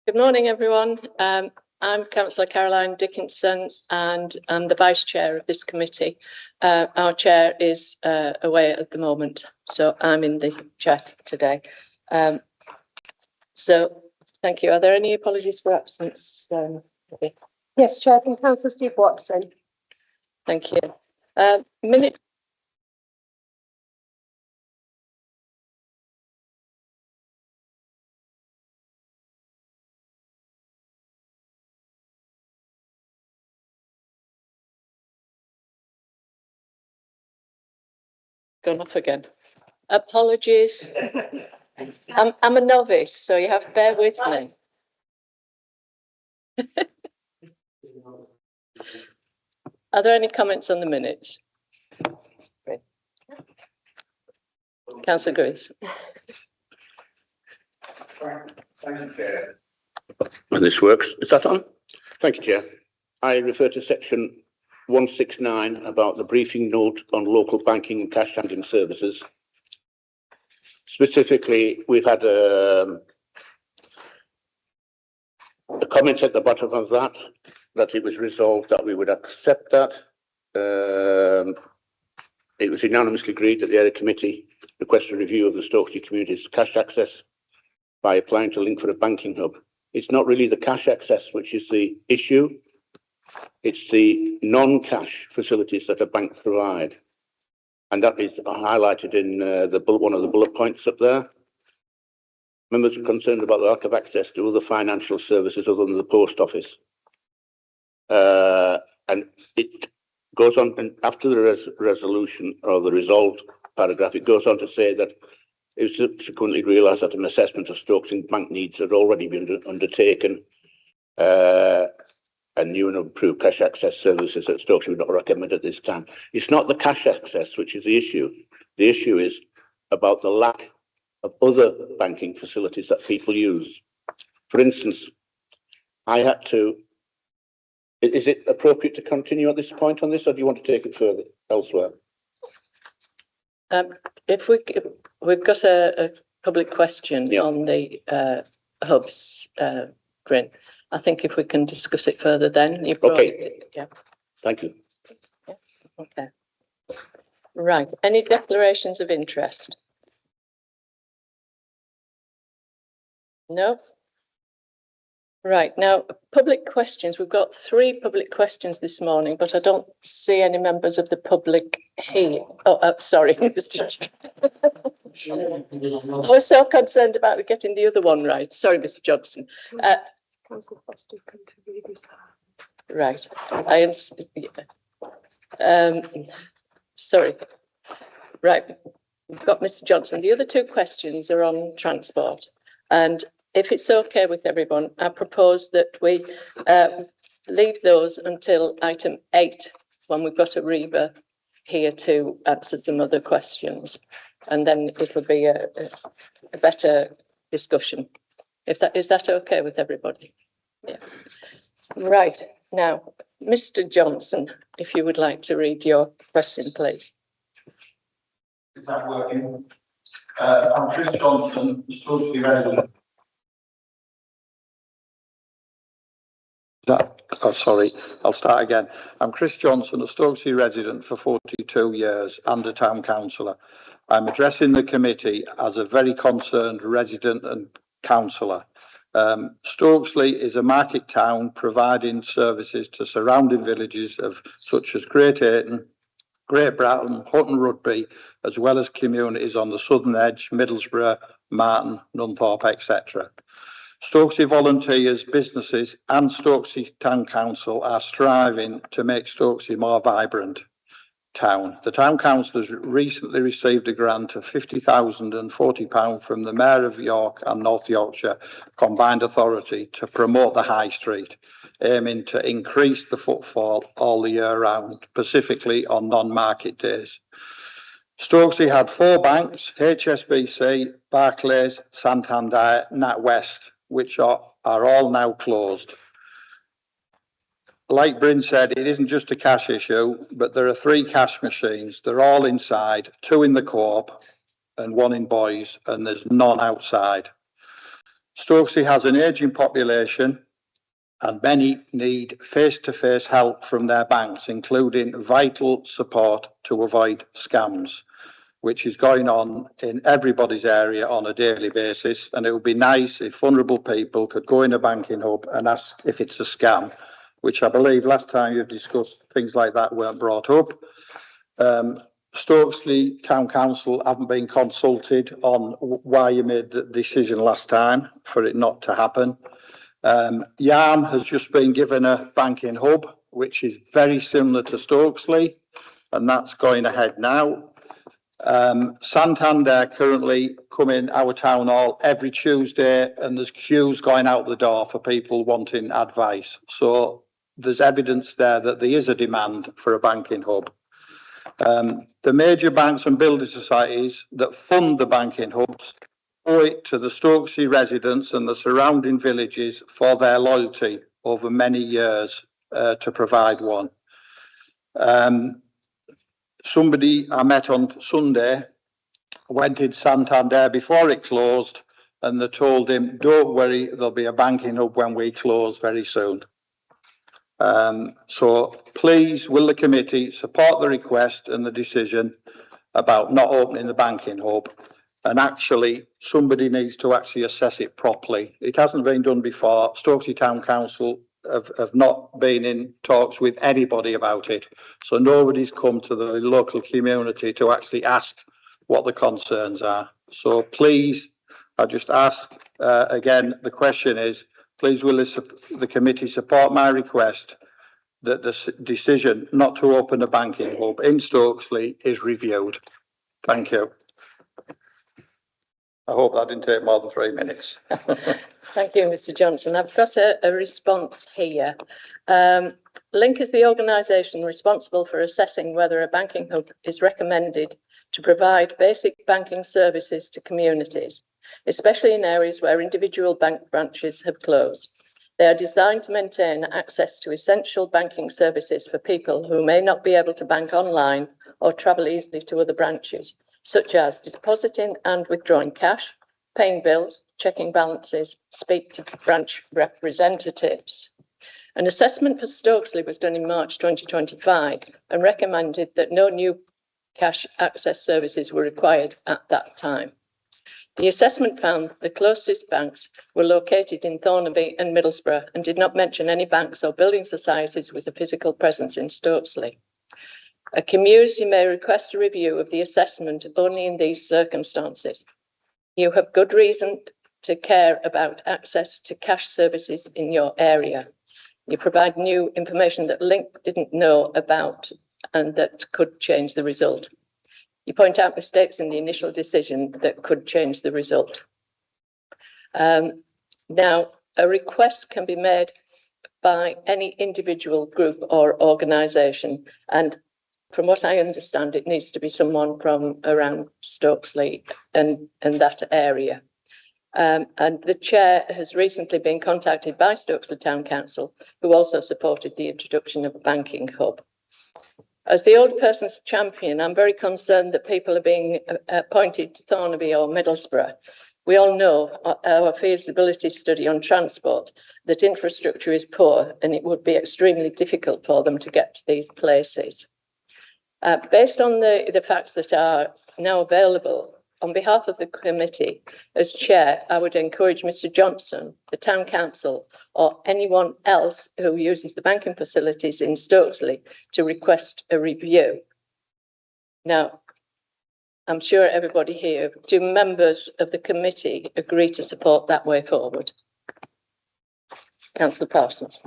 Good morning, everyone. I'm Councillor Caroline Dickinson and I'm the Vice Chair of this committee. Our Chair is away at the moment, so I'm in the chat today. So thank you. Are there any apologies for absence? Yes, Chair, from Councillor Steve Watson. Thank you. Minutes. Gone off again. Apologies. I'm a novice, so you have to bear with me. Are there any comments on the minutes? Councillor Grace. Thank you, Chair. And this works. Is that on? Thank you, Chair. I refer to section 169 about the briefing note on local banking and cash handling services. Specifically, we've had a comment at the bottom of that it was resolved that we would accept that. It was unanimously agreed that the area committee requested a review of the Stokesay community's cash access by applying to link for a banking hub. It's not really the cash access which is the issue. It's the non-cash facilities that a bank provide. And that is highlighted in one of the bullet points up there. Members are concerned about the lack of access to other financial services other than the post office. And it goes on, and after the resolution or the resolved paragraph, it goes on to say that it was subsequently realised that an assessment of Stokesay bank needs had already been undertaken, and new and improved cash access services at Stokesay would not recommend at this time. It's not the cash access which is the issue. The issue is about the lack of other banking facilities that people use. For instance, I had to. Is it appropriate to continue at this point on this, or do you want to take it further elsewhere? If we've got a public question on the hubs, Bryn, I think if we can discuss it further, then you've brought it. Yeah. Thank you. Yeah. Okay. Right. Any declarations of interest? No. Right, now, public questions. We've got 3 public questions this morning, but I don't see any members of the public here. Oh, sorry, Mr. Chair. I was so concerned about getting the other one right. Sorry, Mr. Johnson. Right, I understand. Sorry. Right, we've got Mr. Johnson. The other 2 questions are on transport, and if it's okay with everyone, I propose that we leave those until item 8, when we've got a Reba here to answer some other questions, and then it'll be a better discussion. Is that okay with everybody? Yeah. Right, now, Mr. Johnson, if you would like to read your question, please. Is that working? I'm Chris Johnson, Stokesay resident. Sorry, I'll start again. I'm Chris Johnson, a Stokesay resident for 42 years and a town councillor. I'm addressing the committee as a very concerned resident and councillor. Stokesay is a market town providing services to surrounding villages such as Great Ayton, Great Bratton, Hutton Rugby, as well as communities on the southern edge, Middlesbrough, Marton, Nunthorpe, etc. Stokesay volunteers, businesses and Stokesay Town Council are striving to make Stokesay more vibrant town. The Town Council has recently received a grant of £50,000 and £40 from the Mayor of York and North Yorkshire Combined Authority to promote the High Street, aiming to increase the footfall all the year round, specifically on non-market days. Stokesay had 4 banks, HSBC, Barclays, Santander, NatWest, which are all now closed. Like Bryn said, it isn't just a cash issue, but there are 3 cash machines. They're all inside, 2 in the co-op and 1 in Boys, and there's none outside. Stokesley has an ageing population and many need face-to-face help from their banks, including vital support to avoid scams, which is going on in everybody's area on a daily basis. And it would be nice if vulnerable people could go in a banking hub and ask if it's a scam, which I believe last time you've discussed things like that weren't brought up. Stokesley Town Council haven't been consulted on why you made the decision last time for it not to happen. Yarm has just been given a banking hub, which is very similar to Stokesley, and that's going ahead now. Santander currently come in our town hall every Tuesday, and there's queues going out the door for people wanting advice. So there's evidence there that there is a demand for a banking hub. The major banks and building societies that fund the banking hubs owe it to the Stokesley residents and the surrounding villages for their loyalty over many years to provide one. Somebody I met on Sunday went in Santander before it closed, and they told him, don't worry, there'll be a banking hub when we close very soon. So please, will the committee support the request and the decision about not opening the banking hub? And actually, somebody needs to actually assess it properly. It hasn't been done before. Stokesley Town Council have not been in talks with anybody about it. So nobody's come to the local community to actually ask what the concerns are. So please, I just ask again, the question is, please will the committee support my request that the decision not to open a banking hub in Stokesley is reviewed. Thank you. I hope that didn't take more than 3 minutes. Thank you, Mr. Johnson. I've got a response here. Link is the organisation responsible for assessing whether a banking hub is recommended to provide basic banking services to communities, especially in areas where individual bank branches have closed. They are designed to maintain access to essential banking services for people who may not be able to bank online or travel easily to other branches, such as depositing and withdrawing cash, paying bills, checking balances, speak to branch representatives. An assessment for Stokesley was done in March 2025 and recommended that no new cash access services were required at that time. The assessment found the closest banks were located in Thornaby and Middlesbrough and did not mention any banks or building societies with a physical presence in Stokesley. A community may request a review of the assessment only in these circumstances. You have good reason to care about access to cash services in your area. You provide new information that Link didn't know about and that could change the result. You point out mistakes in the initial decision that could change the result. Now, a request can be made by any individual group or organisation, and from what I understand, it needs to be someone from around Stokesley and that area. And the chair has recently been contacted by Stokesley Town Council, who also supported the introduction of a banking hub. As the old person's champion, I'm very concerned that people are being appointed to Thornaby or Middlesbrough. We all know our feasibility study on transport, that infrastructure is poor and it would be extremely difficult for them to get to these places. Based on the facts that are now available, on behalf of the committee, as chair, I would encourage Mr. Johnson, the town council, or anyone else who uses the banking facilities in Stokesley to request a review. Now, I'm sure everybody here, do members of the committee agree to support that way forward? Councillor Parsons.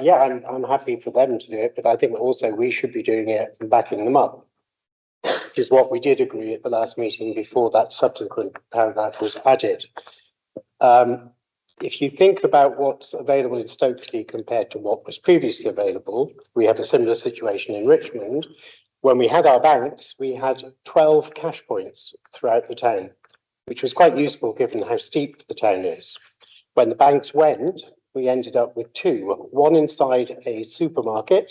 Yeah, I'm happy for them to do it, but I think also we should be doing it and backing them up, which is what we did agree at the last meeting before that subsequent paragraph was added. If you think about what's available in Stokesley compared to what was previously available, we have a similar situation in Richmond. When we had our banks, we had 12 cash points throughout the town, which was quite useful given how steep the town is. When the banks went, we ended up with 2, one inside a supermarket,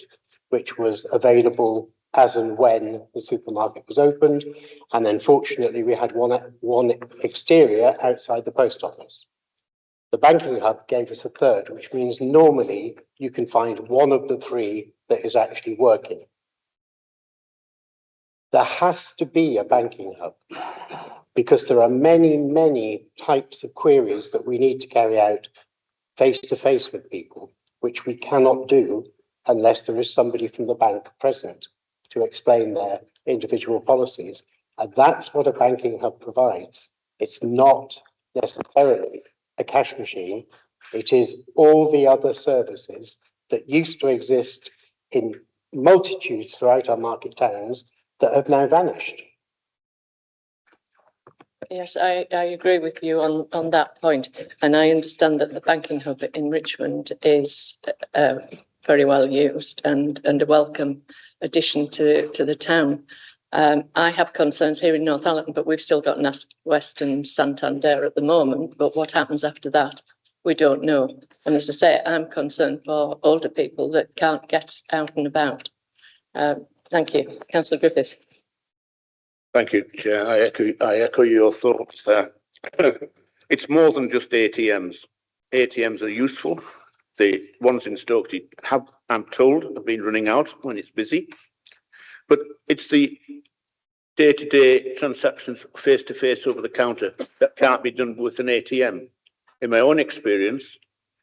which was available as and when the supermarket was opened. And then fortunately, we had one exterior outside the post office. The banking hub gave us a third, which means normally you can find one of the three that is actually working. There has to be a banking hub because there are many, many types of queries that we need to carry out face to face with people, which we cannot do unless there is somebody from the bank present to explain their individual policies. And that's what a banking hub provides. It's not necessarily a cash machine. It is all the other services that used to exist in multitudes throughout our market towns that have now vanished. Yes, I agree with you on that point. And I understand that the banking hub in Richmond is very well used and a welcome addition to the town. I have concerns here in Northallerton, but we've still got NatWest and Santander at the moment. But what happens after that, we don't know. And as I say, I'm concerned for older people that can't get out and about. Thank you. Councillor Griffiths. Thank you, Chair. I echo your thoughts there. It's more than just ATMs. ATMs are useful. The ones in Stokesay have, I'm told, have been running out when it's busy. But it's the day-to-day transactions face-to-face over the counter that can't be done with an ATM. In my own experience,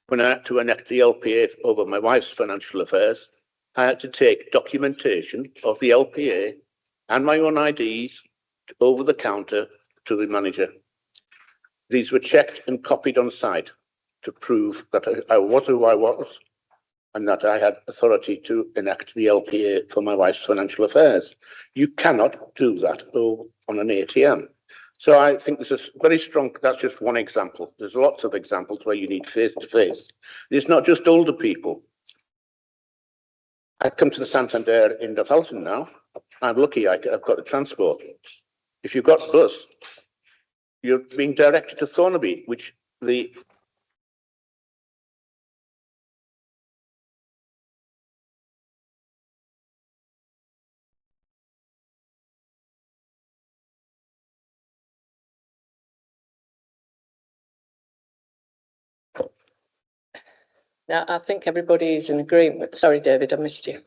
when I had to enact the LPA over my wife's financial affairs, I had to take documentation of the LPA and my own IDs over the counter to the manager. These were checked and copied on site to prove that I was who I was and that I had authority to enact the LPA for my wife's financial affairs. You cannot do that on an ATM. So I think there's a very strong, that's just one example. There's lots of examples where you need face-to-face. It's not just older people. I come to the Santander in Northallerton now. I'm lucky I've got the transport. If you've got a bus, you're being directed to Thornaby, which the Now, I think everybody is in agreement. Sorry, David, I missed you.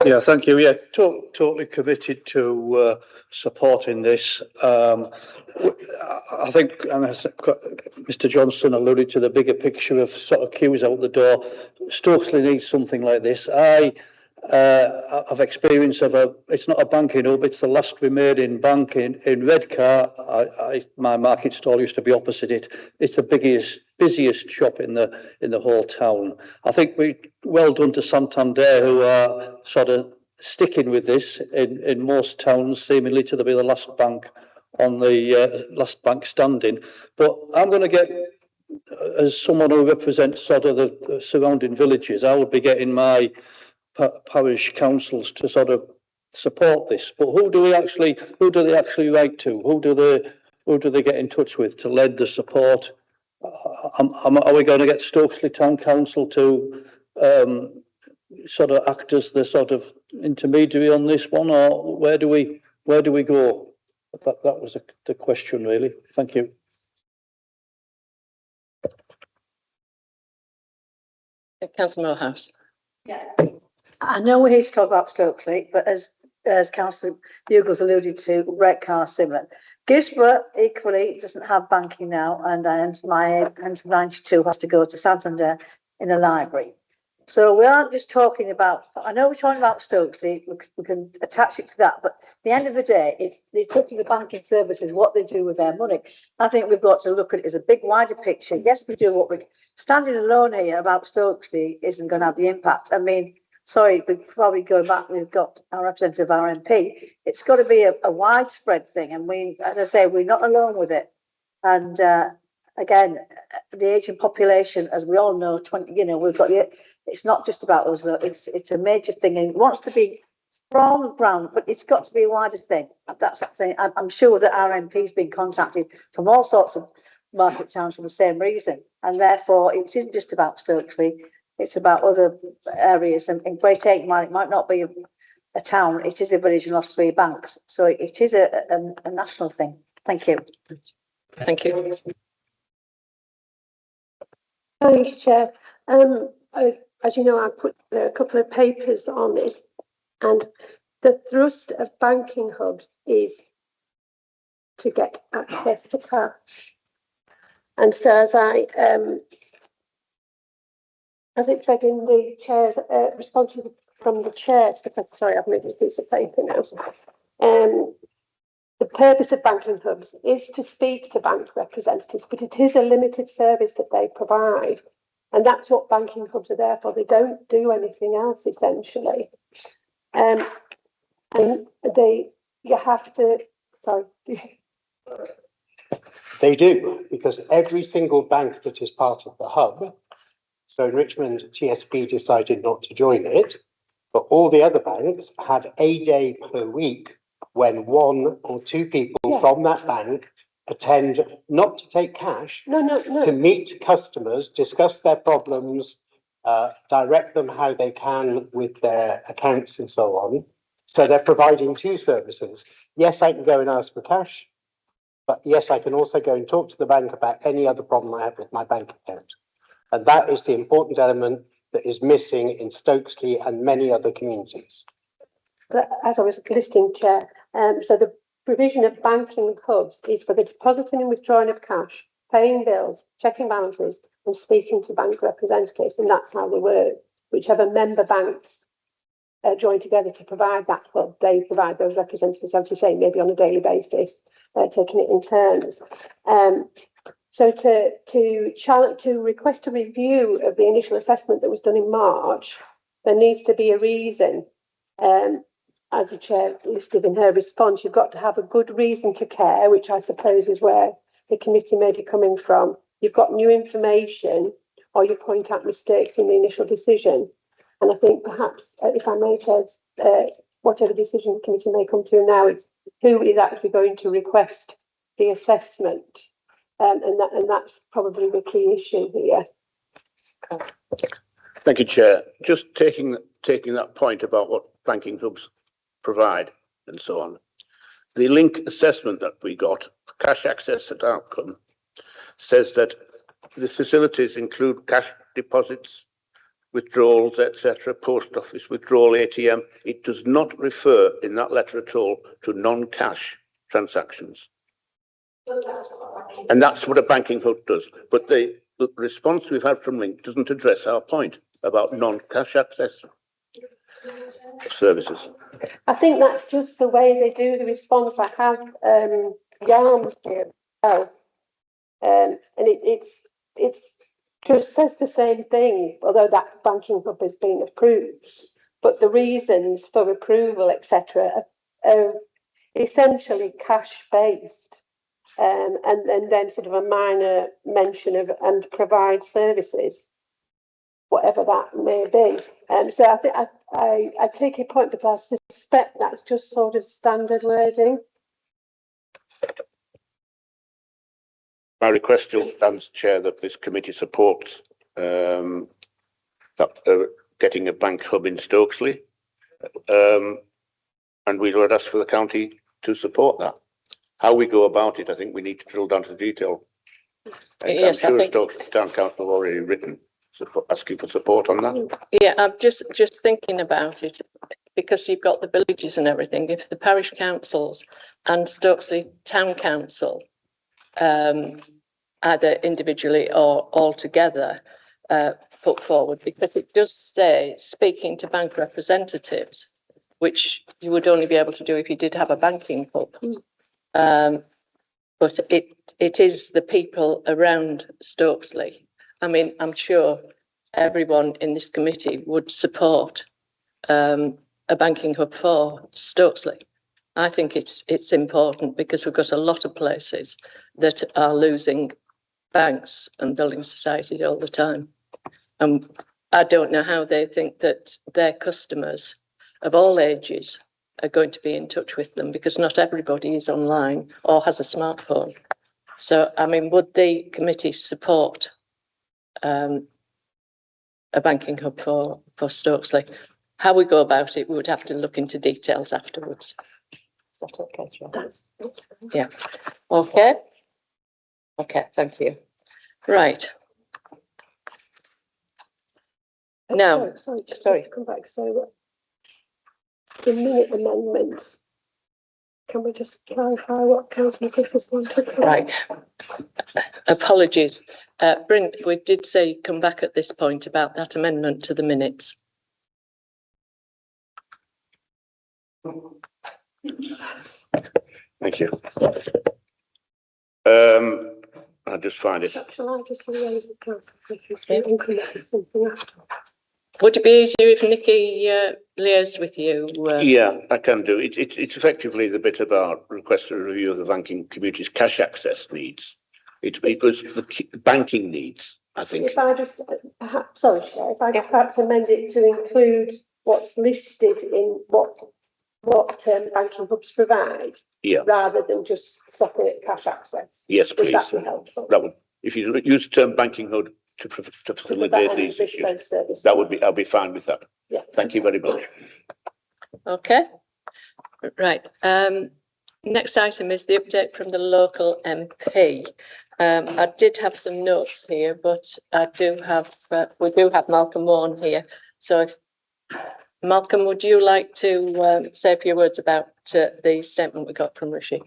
Yeah, thank you. Yeah, totally committed to supporting this. I think, and Mr. Johnson alluded to the bigger picture of sort of queues out the door. Stokesley needs something like this. I've experience of it's not a banking hub, it's the last remaining bank in Redcar. My market stall used to be opposite it. It's the busiest shop in the whole town. I think well done to Santander, who are sort of sticking with this in most towns, seemingly to be the last bank on the last bank standing. But I'm going to get, as someone who represents sort of the surrounding villages, I will be getting my parish councils to sort of support this. But who do they actually write to? Who do they get in touch with to lead the support? Are we going to get Stokesley Town Council to sort of act as the sort of intermediary on this one, or where do we go? That was the question, really. Thank you. Councillor Moorhouse. Yeah. I know we're here to talk about Stokesley, but as Councillor Bugles alluded to, Redcar similar. Gisborough equally doesn't have banking now, and my 92 has to go to Santander in a library. So we aren't just talking about, I know we're talking about Stokesley, we can attach it to that, but at the end of the day, they're taking the banking services, what they do with their money. I think we've got to look at it as a big wider picture. Yes, we do what we're standing alone here about Stokesley isn't going to have the impact. I mean, sorry, we're probably going back, we've got our representative RMP. It's got to be a widespread thing. And as I say, we're not alone with it. And again, the aging population, as we all know, we've got it's not just about us, though. It's a major thing, and it wants to be from the ground, but it's got to be a wider thing. That's that thing. I'm sure that RMP's been contacted from all sorts of market towns for the same reason, and therefore it isn't just about Stokesley. It's about other areas. And in Great Ayton, it might not be a town, it is a village and lost 3 banks. So it is a national thing. Thank you. Thank you. Thank you, Chair. As you know, I put a couple of papers on this, and the thrust of banking hubs is to get access to cash. And so as it said in the Chair's response from the Chair to the, sorry, I've moved this piece of paper now. The purpose of banking hubs is to speak to bank representatives, but it is a limited service that they provide. And that's what banking hubs are there for. They don't do anything else, essentially. And you have to, sorry. They do, because every single bank that is part of the hub, so in Richmond, TSB decided not to join it, but all the other banks have a day per week when 1 or 2 people from that bank attend, not to take cash, to meet customers, discuss their problems, direct them how they can with their accounts and so on. So they're providing 2 services. Yes, I can go and ask for cash, but yes, I can also go and talk to the bank about any other problem I have with my bank account. And that is the important element that is missing in Stokesley and many other communities. But as I was listing, Chair, so the provision of banking hubs is for the depositing and withdrawing of cash, paying bills, checking balances, and speaking to bank representatives. And that's how they work. Whichever member banks join together to provide that hub, they provide those representatives, as you say, maybe on a daily basis, taking it in turns. So to request a review of the initial assessment that was done in March, there needs to be a reason. As the Chair listed in her response, you've got to have a good reason to care, which I suppose is where the committee may be coming from. You've got new information, or you point out mistakes in the initial decision. And I think perhaps, if I may, Chair, whatever decision the committee may come to now, it's who is actually going to request the assessment. And that's probably the key issue here. Thank you, Chair. Just taking that point about what banking hubs provide and so on. The link assessment that we got, cash access and outcome, says that the facilities include cash deposits, withdrawals, etc., post office withdrawal, ATM. It does not refer in that letter at all to non-cash transactions. And that's what a banking hub does. But the response we've had from Link doesn't address our point about non-cash access services. I think that's just the way they do the response. I have yarns here. And it's just says the same thing, although that banking hub has been approved. But the reasons for approval, etc., are essentially cash based. And then sort of a minor mention of and provide services, whatever that may be. So I think I take your point, but I suspect that's just sort of standard wording. My request still stands, Chair, that this committee supports getting a bank hub in Stokesley, and we would ask for the county to support that. How we go about it, I think we need to drill down to the detail. Yes, I'm sure Stoke Town Council have already written asking for support on that. Yeah, I'm just thinking about it, because you've got the villages and everything. If the parish councils and Stokesley Town Council, either individually or all together, put forward, because it does say speaking to bank representatives, which you would only be able to do if you did have a banking hub. But it is the people around Stokesley. I mean, I'm sure everyone in this committee would support a banking hub for Stokesley. I think it's important because we've got a lot of places that are losing banks and building societies all the time. And I don't know how they think that their customers of all ages are going to be in touch with them, because not everybody is online or has a smartphone. So, I mean, would the committee support a banking hub for Stokesley. How we go about it, we would have to look into details afterwards. Is that okay, Joe? That's Yeah. Okay. Okay, thank you. Right. Now, sorry to come back. So the minute amendments, can we just clarify what Councillor Griffiths wanted? right. Apologies. Brent, we did say come back at this point about that amendment to the minutes. Thank you. I'll just find it. Shall I just raise the Councillor Griffiths and come back with something after? Would it be easier if Nikki liaised with you? Yeah, I can do. It's effectively the bit about request for review of the banking community's cash access needs. It was the banking needs, I think. If I just perhaps, sorry, Chair, if I could perhaps amend it to include what's listed in what banking hubs provide, Yeah. rather than just stopping at cash access. Yes, Would please. that be helpful? That would, if you use the term banking hub to facilitate these issues, that would be. I'll be fine with that. Yeah. Thank you very much. Okay. Right. Next item is the update from the local MP. I did have some notes here, but I do have we do have Malcolm Vaughan here. So, if Malcolm, would you like to say a few words about the statement we got from Rishi?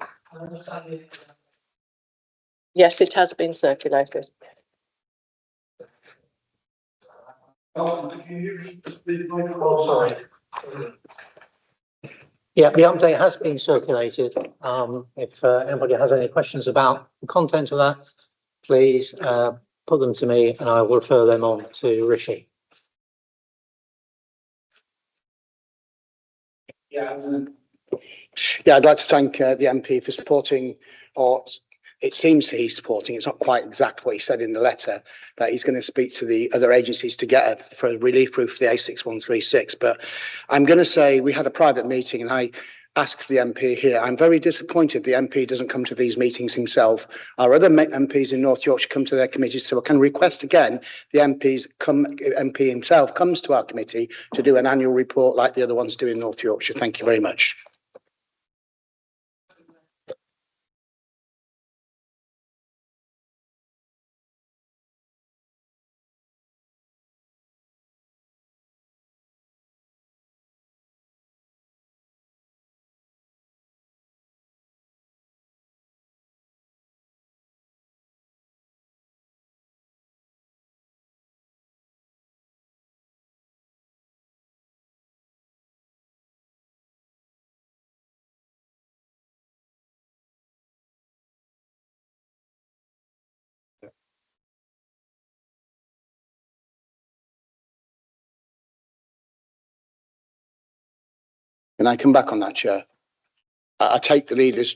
Yes, it has been circulated. Sorry. Yeah, the update has been circulated. If anybody has any questions about the content of that, please put them to me and I will refer them on to Rishi. Yeah, I'd like to thank the MP for supporting, or it seems he's supporting, it's not quite exact what he said in the letter, that he's going to speak to the other agencies to get for a relief roof for the A6136. But I'm going to say we had a private meeting and I asked the MP here. I'm very disappointed the MP doesn't come to these meetings himself. Our other MPs in North Yorkshire come to their committees, so I can request again the MP himself comes to our committee to do an annual report like the other ones do in North Yorkshire. Thank you very much. Can I come back on that, Chair? I take the leader's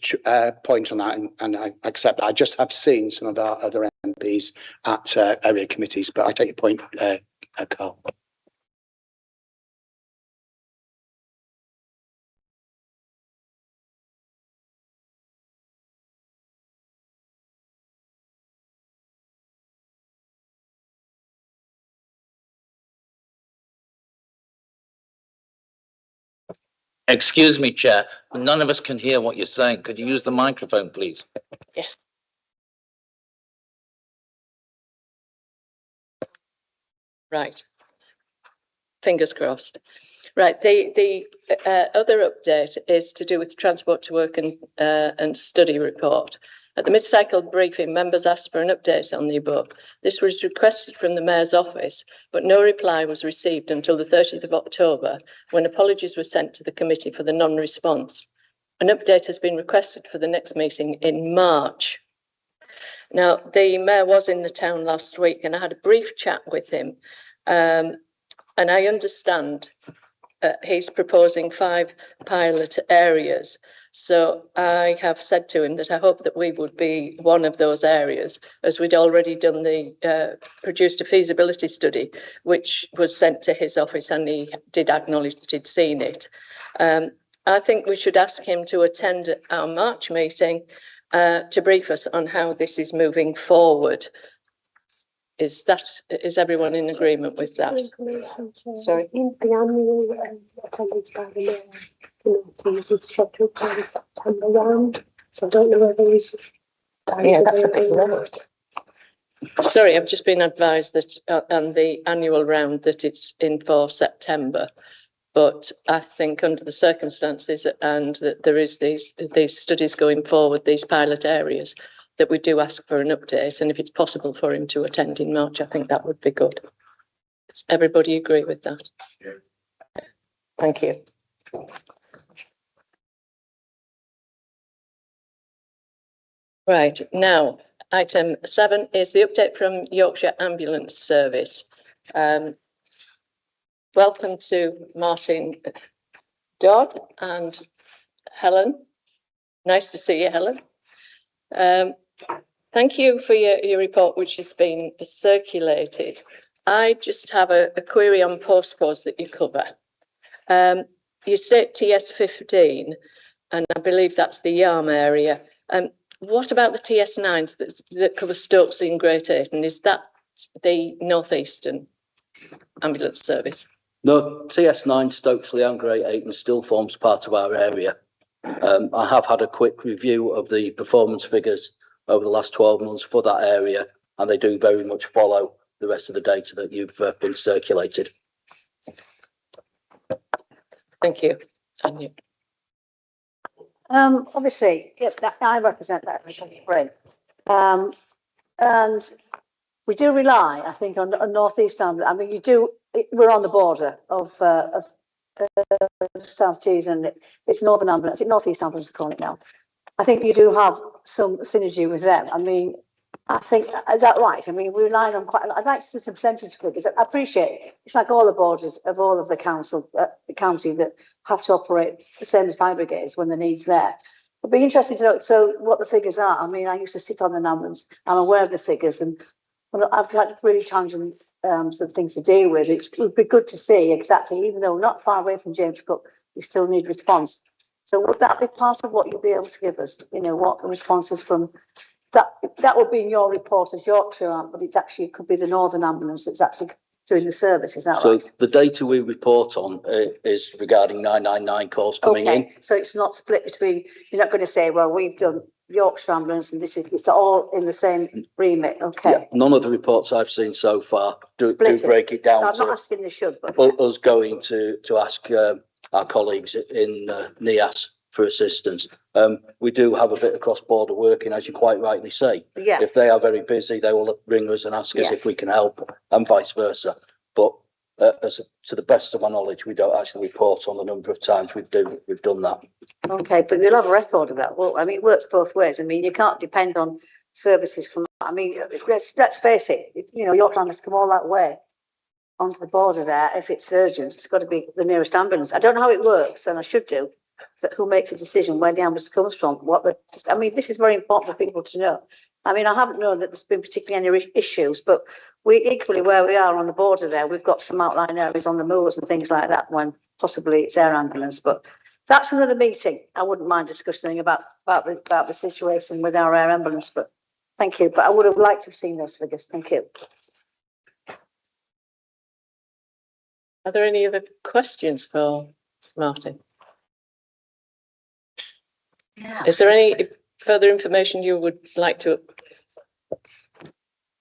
point on that and I accept. I just have seen some of our other MPs at area committees, but I take your point, Carl. Excuse me, Chair. None of us can hear what you're saying. Could you use the microphone, please? Yes. Right. Fingers crossed. Right. The other update is to do with Transport to Work and Study report. At the mid-cycle briefing, members asked for an update on the above. This was requested from the Mayor's office, but no reply was received until the 30th of October, when apologies were sent to the committee for the non-response. An update has been requested for the next meeting in March. Now, the Mayor was in the town last week and I had a brief chat with him, and I understand he's proposing 5 pilot areas. So I have said to him that I hope that we would be one of those areas, as we'd already done produced a feasibility study, which was sent to his office and he did acknowledge that he'd seen it. I think we should ask him to attend our March meeting to brief us on how this is moving forward. Is everyone in agreement with that? Sorry. In the annual attendance by the mayor, is scheduled for the September round. So I don't know whether he's. Yeah, that's a bit low. Sorry, I've just been advised that on the annual round that it's in for September. But I think under the circumstances and that there is these studies going forward, these pilot areas, that we do ask for an update. And if it's possible for him to attend in March, I think that would be good. Does everybody agree with that? Yeah. Thank you. Right, now, item 7 is the update from Yorkshire Ambulance Service. Welcome to Martin Dodd and Helen. Nice to see you, Helen. Thank you for your report, which has been circulated. I just have a query on postcodes that you cover. You say TS15, and I believe that's the Yarm area. What about the TS9s that cover Stokesley and Great Ayton? Is that the North Eastern Ambulance Service? No, TS9, Stokesley and Great Ayton still forms part of our area. I have had a quick review of the performance figures over the last 12 months for that area, and they do very much follow the rest of the data that you've been circulated. Thank you. And you. Obviously, I represent that Richmond. And we do rely, I think, on North East Ambulance. I mean, we're on the border of South Tees, and it's Northern Ambulance, North East Ambulance, we call it now. I think you do have some synergy with them. I mean, I think, is that right? I mean, we rely on I'd like to see some percentage figures. I appreciate it's like all the borders of all of the county that have to operate the same as fire brigades when the need's there. It'd be interesting to know, so what the figures are. I mean, I used to sit on the ambulance. I'm aware of the figures, and I've had really challenging sort of things to deal with. It would be good to see exactly, even though we're not far away from James Cook, we still need response. So would that be part of what you'll be able to give us? You know, what the responses from that would be in your report as Yorkshire, but it actually could be the Northern Ambulance that's actually doing the service. Is that right? So the data we report on is regarding 999 calls coming in. So it's not split between. You're not going to say, well, we've done Yorkshire Ambulance, and it's all in the same remit. Okay. Yeah, none of the reports I've seen so far do break it down. I'm not asking they should, but us going to ask our colleagues in NIAS for assistance. We do have a bit of cross-border working, as you quite rightly say. Yeah. If they are very busy, they will ring us and ask us if we can help, and vice versa. But to the best of my knowledge, we don't actually report on the number of times we've done that. Okay, but we'll have a record of that. Well, I mean, it works both ways. I mean, you can't depend on services from. I mean, let's face it. You know, Yorkshire has to come all that way onto the border there. If it's urgent, it's got to be the nearest ambulance. I don't know how it works, and I should do. Who makes a decision where the ambulance comes from? I mean, this is very important for people to know. I mean, I haven't known that there's been particularly any issues, but we equally, where we are on the border there, we've got some outlying areas on the moors and things like that when possibly it's air ambulance. But that's another meeting. I wouldn't mind discussing about the situation with our air ambulance. But thank you. But I would have liked to have seen those figures. Thank you. Are there any other questions for Martin? Yeah. Is there any further information you would like to?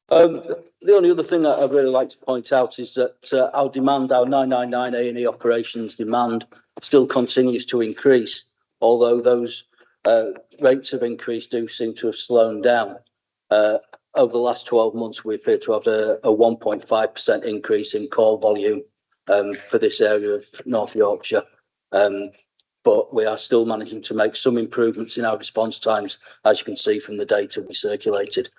The only other thing that I'd really like to point out is that our 999 A&E operations demand still continues to increase, although those rates of increase do seem to have slowed down. Over the last 12 months, we appear to have a 1.5% increase in call volume for this area of North Yorkshire. But we are still managing to make some improvements in our response times, as you can see from the data we circulated.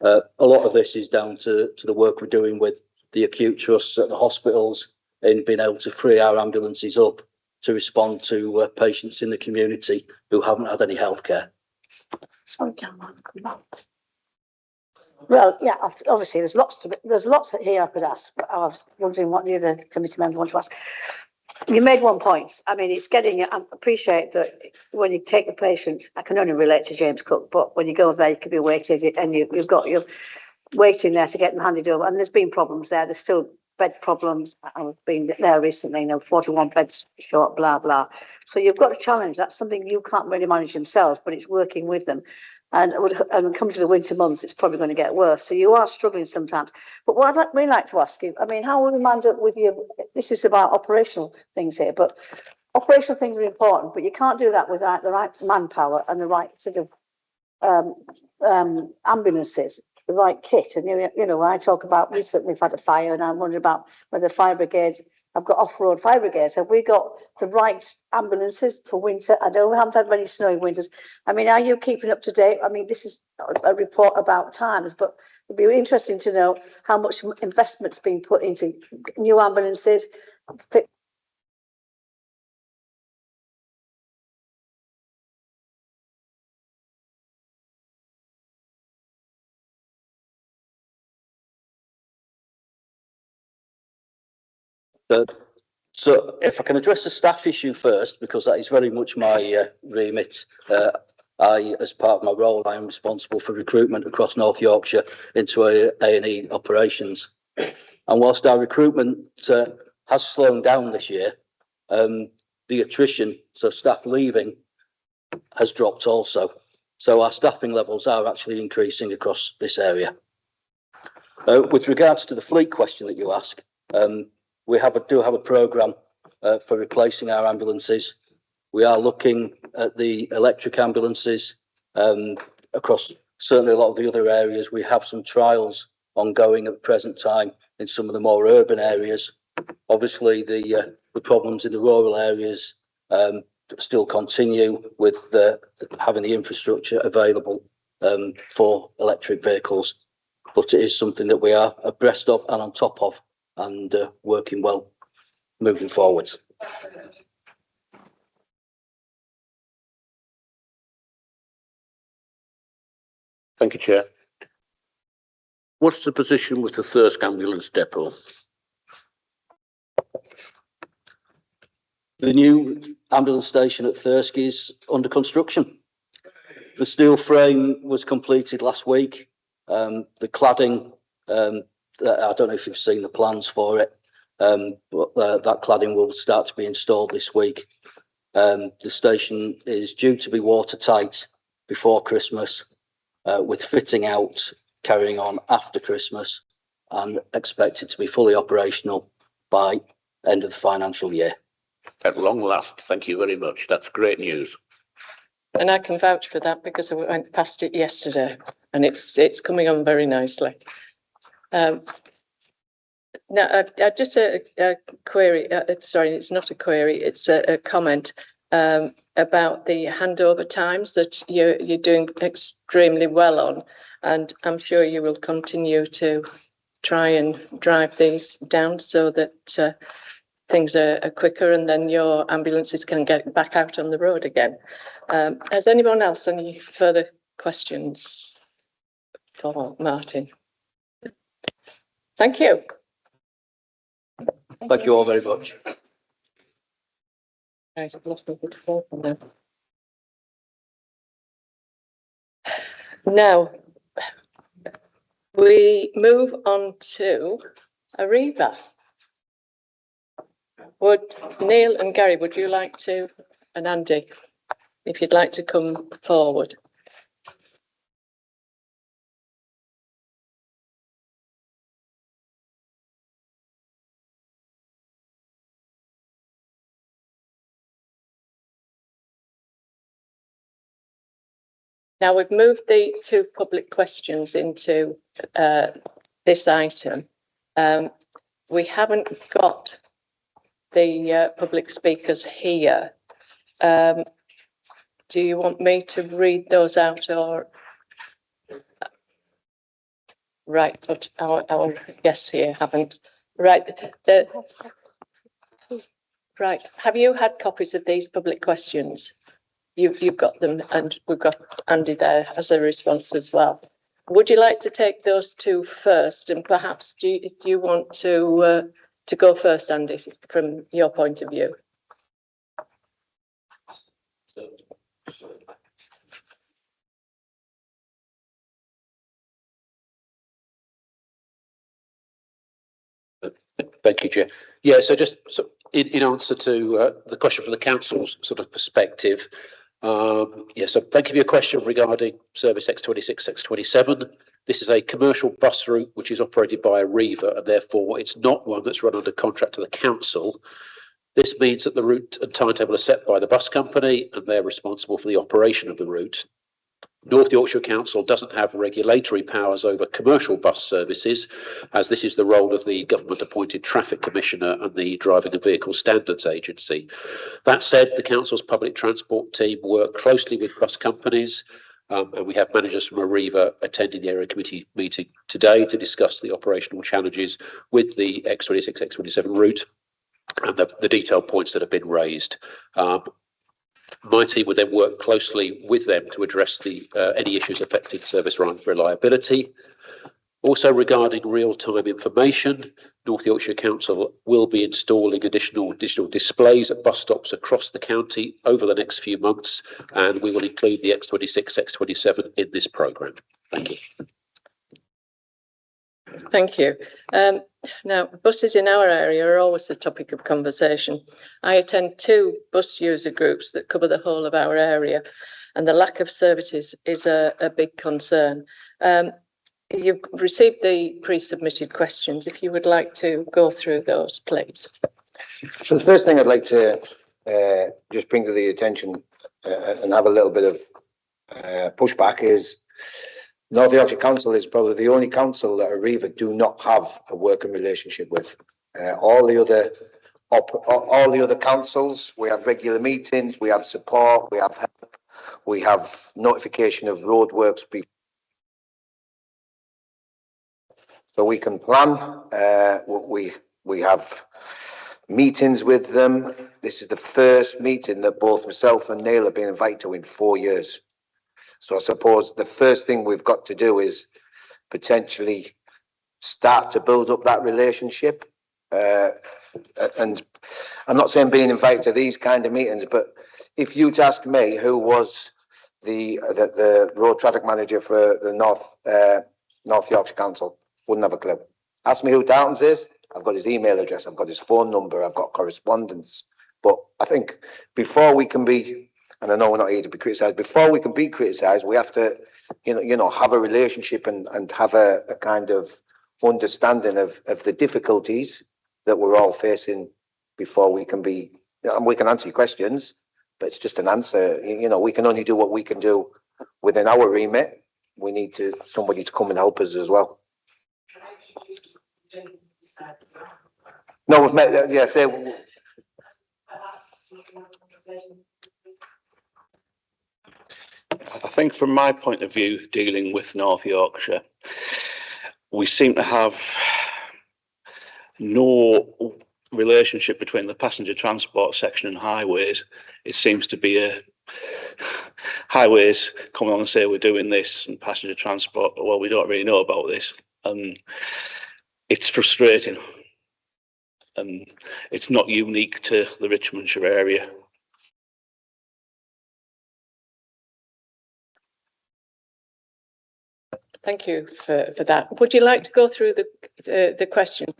A lot of this is down to the work we're doing with the acute trusts at the hospitals in being able to free our ambulances up to respond to patients in the community who haven't had any healthcare. Sorry, Cameron, come back. Well, yeah, obviously there's lots here I could ask, but I was wondering what the other committee members want to ask. You made one point. I mean, it's getting. I appreciate that when you take a patient, I can only relate to James Cook, but when you go there, you can be weighted, and you've got your. waiting there to get them handed over. And there's been problems there. There's still bed problems. I've been there recently, 41 beds short, blah, blah. So you've got a challenge. That's something you can't really manage themselves, but it's working with them. And come to the winter months, it's probably going to get worse. So you are struggling sometimes. But what I'd really like to ask you, I mean, how will we man up with you? This is about operational things here, but operational things are important, but you can't do that without the right manpower and the right sort of ambulances, the right kit. And when I talk about recently we've had a fire, and I'm wondering about whether fire brigades, I've got off-road fire brigades. Have we got the right ambulances for winter? I know we haven't had many snowy winters. I mean, are you keeping up to date? I mean, this is a report about times, but it'd be interesting to know how much investment's been put into new ambulances. So if I can address the staff issue first, because that is very much my remit. As part of my role, I am responsible for recruitment across North Yorkshire into A&E operations. And whilst our recruitment has slowed down this year, the attrition, so staff leaving, has dropped also. So our staffing levels are actually increasing across this area. With regards to the fleet question that you ask, we do have a programme for replacing our ambulances. We are looking at the electric ambulances across certainly a lot of the other areas. We have some trials ongoing at the present time in some of the more urban areas. Obviously, the problems in the rural areas still continue with having the infrastructure available for electric vehicles. But it is something that we are abreast of and on top of, and working well moving forwards. Thank you, Chair. What's the position with the Thirsk ambulance depot? The new ambulance station at Thirsk is under construction. The steel frame was completed last week. The cladding, I don't know if you've seen the plans for it, but that cladding will start to be installed this week. The station is due to be watertight before Christmas, with fitting out carrying on after Christmas, and expected to be fully operational by end of the financial year. At long last, thank you very much. That's great news. And I can vouch for that because I went past it yesterday, and it's coming on very nicely. Now, just a query. Sorry, it's not a query. It's a comment about the handover times that you're doing extremely well on, and I'm sure you will continue to try and drive these down so that things are quicker, and then your ambulances can get back out on the road again. Has anyone else any further questions for Martin? Thank you. Thank you all very much. Right, I've lost the bit of paper now. Now, we move on to Ariba. Would Neil and Gary, would you like to, and Andy, if you'd like to come forward? Now we've moved the two public questions into this item. We haven't got the public speakers here. Do you want me to read those out, or? Right, but our guests here haven't. Right, right. Have you had copies of these public questions? You've got them, and we've got Andy there as a response as well. Would you like to take those two first, and perhaps do you want to go first, Andy, from your point of view? Thank you, Chair. Yeah, so just in answer to the question from the council's sort of perspective, yeah, so thank you for your question regarding service X26, X27. This is a commercial bus route which is operated by Arriva, and therefore it's not one that's run under contract to the council. This means that the route and timetable are set by the bus company, and they're responsible for the operation of the route. North Yorkshire Council doesn't have regulatory powers over commercial bus services, as this is the role of the government-appointed Traffic Commissioner and the Driving and Vehicle Standards Agency. That said, the Council's public transport team work closely with bus companies, and we have managers from Arriva attending the area committee meeting today to discuss the operational challenges with the X26, X27 route and the detailed points that have been raised. My team would then work closely with them to address any issues affecting service reliability. Also, regarding real-time information, North Yorkshire Council will be installing additional digital displays at bus stops across the county over the next few months, and we will include the X26, X27 in this programme. Thank you. Thank you. Now, buses in our area are always the topic of conversation. I attend 2 bus user groups that cover the whole of our area, and the lack of services is a big concern. You've received the pre-submitted questions. If you would like to go through those, please. So the first thing I'd like to just bring to the attention and have a little bit of pushback is North Yorkshire Council is probably the only council that Arriva do not have a working relationship with. All the other councils, we have regular meetings, we have support, we have help, we have notification of roadworks so we can plan. We have meetings with them. This is the first meeting that both myself and Neil have been invited to in 4 years. So I suppose the first thing we've got to do is potentially start to build up that relationship. And I'm not saying being invited to these kind of meetings, but if you'd ask me who was the road traffic manager for the North Yorkshire Council, wouldn't have a clue. Ask me who Darton's is, I've got his email address, I've got his phone number, I've got correspondence. But I think before we can be, and I know we're not here to be criticised, before we can be criticised, we have to, have a relationship and have a kind of understanding of the difficulties that we're all facing before we can be, and we can answer your questions, but it's just an answer. We can only do what we can do within our remit. We need somebody to come and help us as well. No, we've met, yeah, say. I think from my point of view, dealing with North Yorkshire, we seem to have no relationship between the passenger transport section and highways. It seems to be highways come on and say we're doing this, and passenger transport, well, we don't really know about this. And it's frustrating. And it's not unique to the Richmondshire area. Thank you for that. Would you like to go through the questions?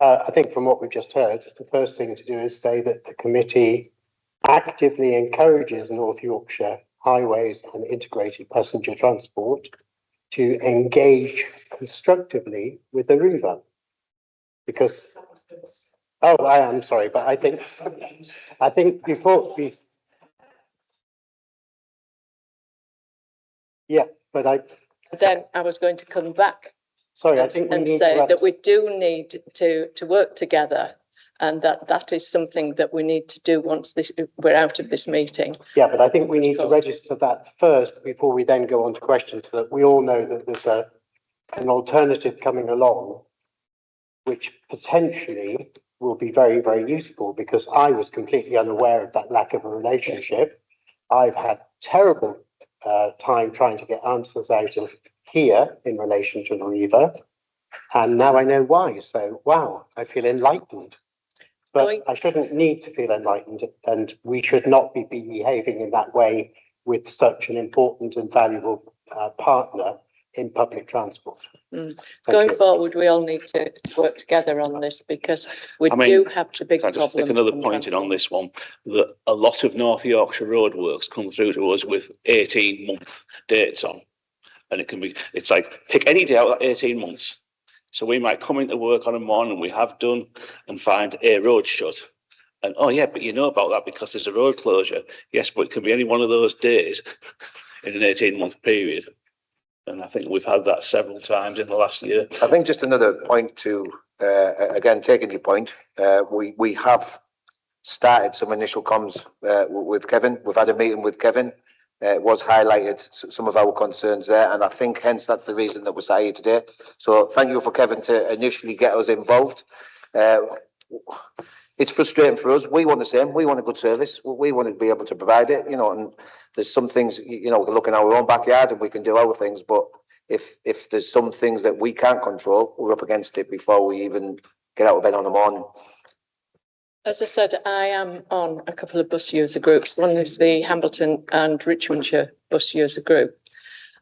I think from what we've just heard, the first thing to do is say that the committee actively encourages North Yorkshire Highways and Integrated Passenger Transport to engage constructively with Arriva. Because, I am sorry, but I think before we, yeah, but then I was going to come back. Sorry, I think we need say that we do need to work together, and that is something that we need to do once we're out of this meeting. Yeah, but I think we need to register that first before we then go on to questions, so that we all know that there's an alternative coming along, which potentially will be very, very useful, because I was completely unaware of that lack of a relationship. I've had terrible time trying to get answers out of here in relation to Arriva, and now I know why. So, wow, I feel enlightened. But I shouldn't need to feel enlightened, and we should not be behaving in that way with such an important and valuable partner in public transport. Going forward, we all need to work together on this because we do have the big Can I just problem. make another from point in on transport. this one, that a lot of North Yorkshire roadworks come through to us with 18-month dates on. And it's like, pick any day out of that 18 months. So we might come into work on a morning, we have done, and find a road shut. And, oh yeah, but you know about that because there's a road closure. Yes, but it can be any one of those days in an 18-month period. And I think we've had that several times in the last year. I think just another point to, again, taking your point, we have started some initial comms with Kevin. We've had a meeting with Kevin. It was highlighted some of our concerns there, and I think hence that's the reason that we're sat here today. So thank you for Kevin to initially get us involved. It's frustrating for us. We want the same. We want a good service. We want to be able to provide it, you know, and there's some things, you know, we can look in our own backyard and we can do our things, but if there's some things that we can't control, we're up against it before we even get out of bed on the morning. As I said, I am on a couple of bus user groups. One is the Hambleton and Richmondshire bus user group.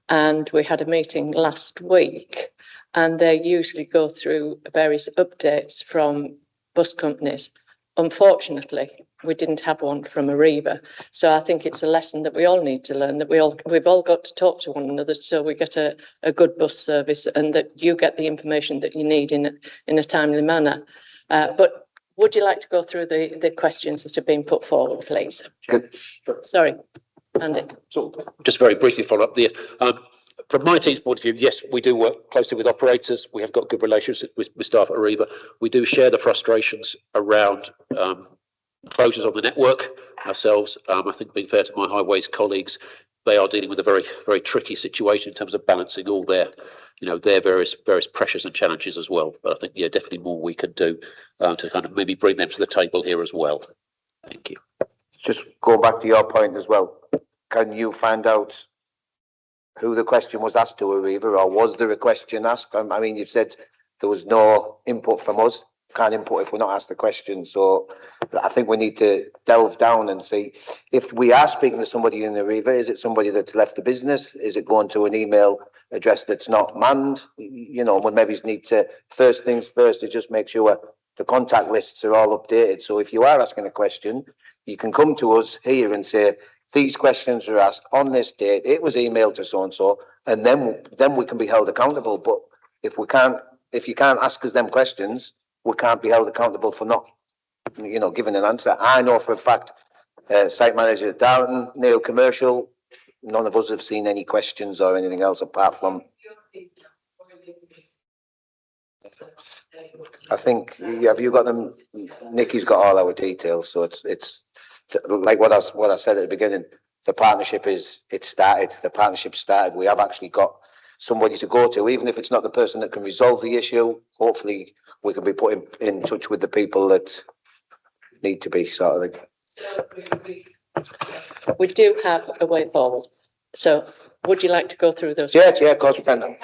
And we had a meeting last week, and they usually go through various updates from bus companies. Unfortunately, we didn't have one from Arriva. So I think it's a lesson that we all need to learn, that we've all got to talk to one another so we get a good bus service and that you get the information that you need in a timely manner. But would you like to go through the questions that have been put forward, please? Good. Sorry, Andy. So just very briefly follow up there. From my team's point of view, yes, we do work closely with operators. We have got good relationships with staff at Arriva. We do share the frustrations around closures on the network ourselves. I think being fair to my highways colleagues, they are dealing with a very, very tricky situation in terms of balancing all their, you know, their various pressures and challenges as well. But I think, yeah, definitely more we could do to kind of maybe bring them to the table here as well. Thank you. Just go back to your point as well. Can you find out who the question was asked to Arriva, or was there a question asked? I mean, you've said there was no input from us. Can't input if we're not asked the question. So I think we need to delve down and see if we are speaking to somebody in Arriva, is it somebody that's left the business? Is it going to an email address that's not manned? You know, we maybe need to, first things first, is just make sure the contact lists are all updated. So if you are asking a question, you can come to us here and say, these questions are asked on this date, it was emailed to so-and-so, and then we can be held accountable. But if you can't ask us them questions, we can't be held accountable for not, you know, giving an answer. I know for a fact, site manager at Darton, Neil Commercial, none of us have seen any questions or anything else apart from. I think, have you got them? Nikki's got all our details, so it's like what I said at the beginning. The partnership started. The partnership started. We have actually got somebody to go to, even if it's not the person that can resolve the issue. Hopefully, we can be put in touch with the people that need to be, sort of thing. We do have a way forward. So, would you like to go through those? Yeah, of course we can.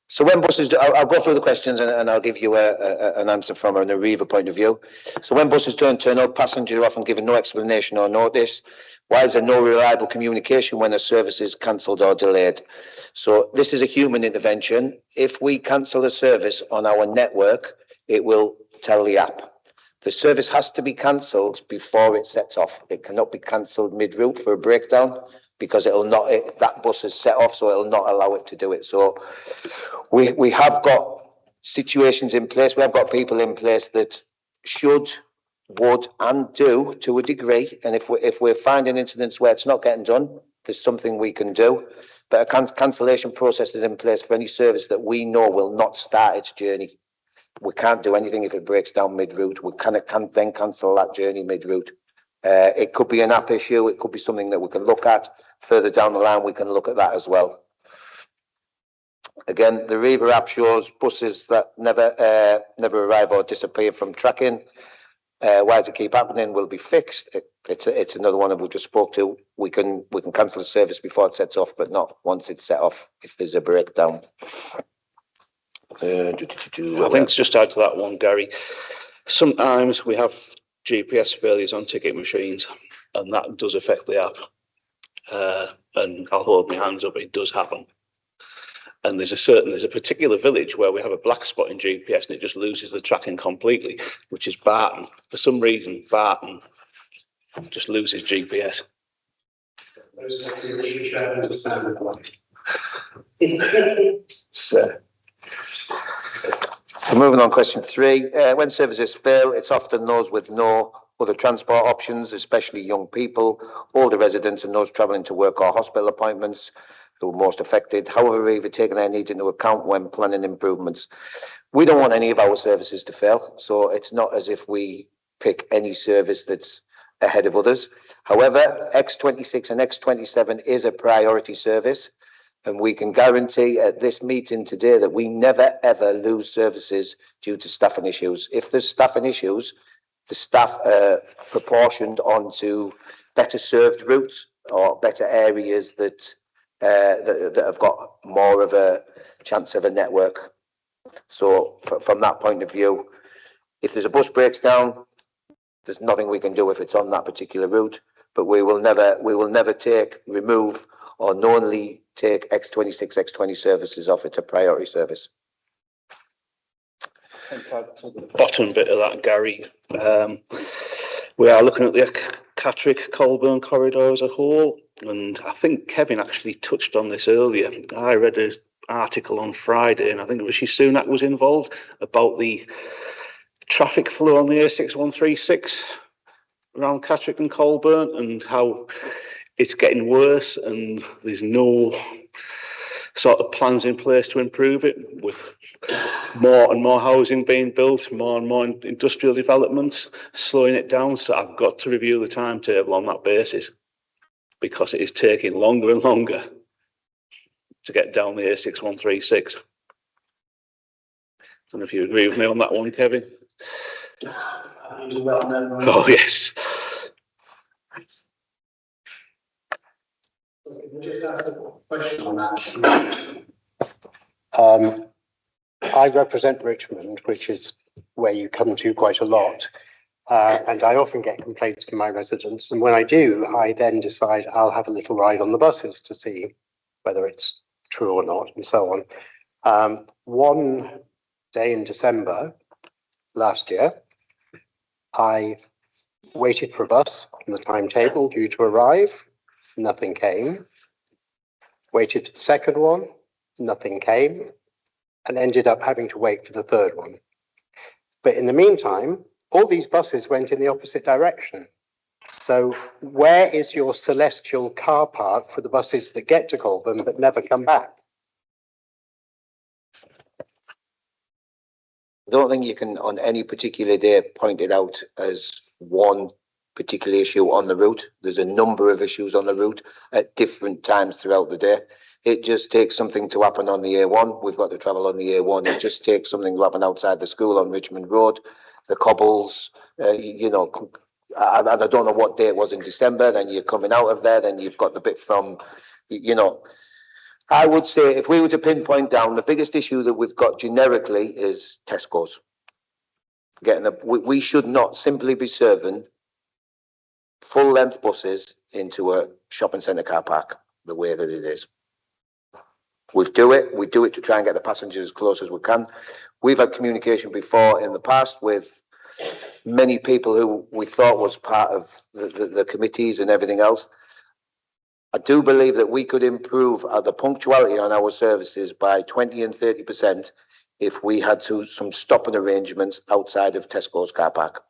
So when buses, I'll go through the questions and I'll give you an answer from an Arriva point of view. So when buses turn up, passengers are often given no explanation or notice. Why is there no reliable communication when a service is cancelled or delayed? So this is a human intervention. If we cancel a service on our network, it will tell the app. The service has to be cancelled before it sets off. It cannot be cancelled mid-route for a breakdown, because that bus is set off, so it'll not allow it to do it. So we have got situations in place. We have got people in place that would and do to a degree. And if we're finding incidents where it's not getting done, there's something we can do. But a cancellation process is in place for any service that we know will not start its journey. We can't do anything if it breaks down mid-route. We can't then cancel that journey mid-route. It could be an app issue. It could be something that we can look at further down the line. We can look at that as well. Again, the Arriva app shows buses that never arrive or disappear from tracking. Why does it keep happening? Will be fixed. It's another one that we just spoke to. We can cancel the service before it sets off, but not once it's set off if there's a breakdown. I think just add to that one, Gary. Sometimes we have GPS failures on ticket machines, and that does affect the app. And I'll hold my hands up, it does happen. And there's a particular village where we have a black spot in GPS and it just loses the tracking completely, which is Barton. For some reason, Barton just loses GPS. So moving on, question 3. When services fail, it's often those with no other transport options, especially young people, older residents and those travelling to work or hospital appointments who are most affected. However, we've taken their needs into account when planning improvements. We don't want any of our services to fail, so it's not as if we pick any service that's ahead of others. However, X26 and X27 is a priority service, and we can guarantee at this meeting today that we never ever lose services due to staffing issues. If there's staffing issues, the staff are proportioned onto better served routes or better areas that have got more of a chance of a network. So from that point of view, if there's a bus breaks down, there's nothing we can do if it's on that particular route, but we will never remove or knowingly take X26, X20 services off. It's a priority service. Bottom bit of that, Gary. We are looking at the Catterick-Colburn corridor as a whole, and I think Kevin actually touched on this earlier. I read an article on Friday, and I think Rishi Sunak was involved, about the traffic flow on the A6136 around Catterick and Colburn and how it's getting worse, and there's no sort of plans in place to improve it, with more and more housing being built, more and more industrial developments, slowing it down. So I've got to review the timetable on that basis, because it is taking longer and longer to get down the A6136. I don't know if you agree with me on that one, Kevin. Oh, yes. I represent Richmond, which is where you come to quite a lot, and I often get complaints from my residents, and when I do, I then decide I'll have a little ride on the buses to see whether it's true or not, and so on. One day in December last year, I waited for a bus on the timetable due to arrive. Nothing came. Waited for the second one, nothing came, and ended up having to wait for the third one. But in the meantime, all these buses went in the opposite direction. So where is your celestial car park for the buses that get to Colburn but never come back? I don't think you can on any particular day point it out as one particular issue on the route. There's a number of issues on the route at different times throughout the day. It just takes something to happen on the A1. We've got to travel on the A1. It just takes something to happen outside the school on Richmond Road, the cobbles, you know, and I don't know what day it was in December. Then you're coming out of there, then you've got the bit from, you know, I would say if we were to pinpoint down, the biggest issue that we've got generically is Tesco's. We should not simply be serving full length buses into a shopping centre car park the way that it is. We do it to try and get the passengers as close as we can. We've had communication before in the past with many people who we thought was part of the committees and everything else. I do believe that we could improve the punctuality on our services by 20 and 30% if we had some stopping arrangements outside of Tesco's car park.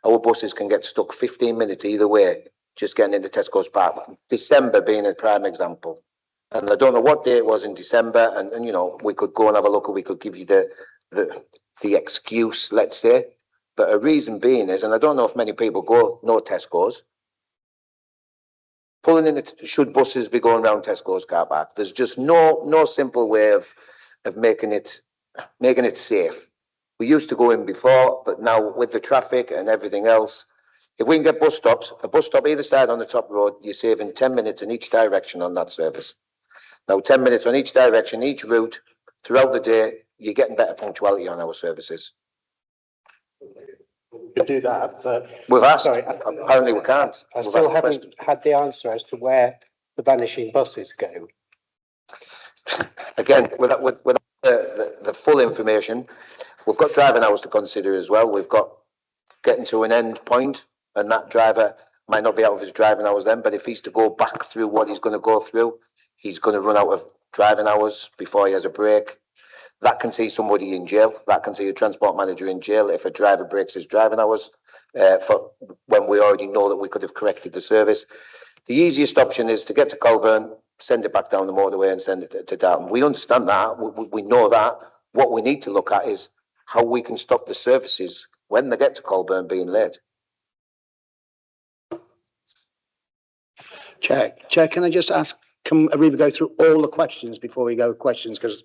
Our buses can get stuck 15 minutes either way, just getting into Tesco's park. December being a prime example. And I don't know what day it was in December, and you know, we could go and have a look, or we could give you the excuse, let's say. But a reason being is, and I don't know if many people know Tesco's, pulling in should buses be going around Tesco's car park? There's just no simple way of making it safe. We used to go in before, but now with the traffic and everything else, if we can get bus stops, a bus stop either side on the top road, you're saving 10 minutes in each direction on that service. Now, 10 minutes on each direction, each route, throughout the day, you're getting better punctuality on our services. could do that, but We've asked, sorry, apparently we can't. I We've still asked the haven't question. had the answer as to where the vanishing buses go. Again, without the full information, we've got driving hours to consider as well. We've got getting to an end point, and that driver might not be out of his driving hours then, but if he's to go back through what he's going to go through, he's going to run out of driving hours before he has a break. That can see somebody in jail. That can see a transport manager in jail if a driver breaks his driving hours for when we already know that we could have corrected the service. The easiest option is to get to Colburn, send it back down the motorway and send it to Darton. We understand that. We know that. What we need to look at is how we can stop the services when they get to Colburn being late. Chair, can I just ask, can Ariva go through all the questions before we go questions? Because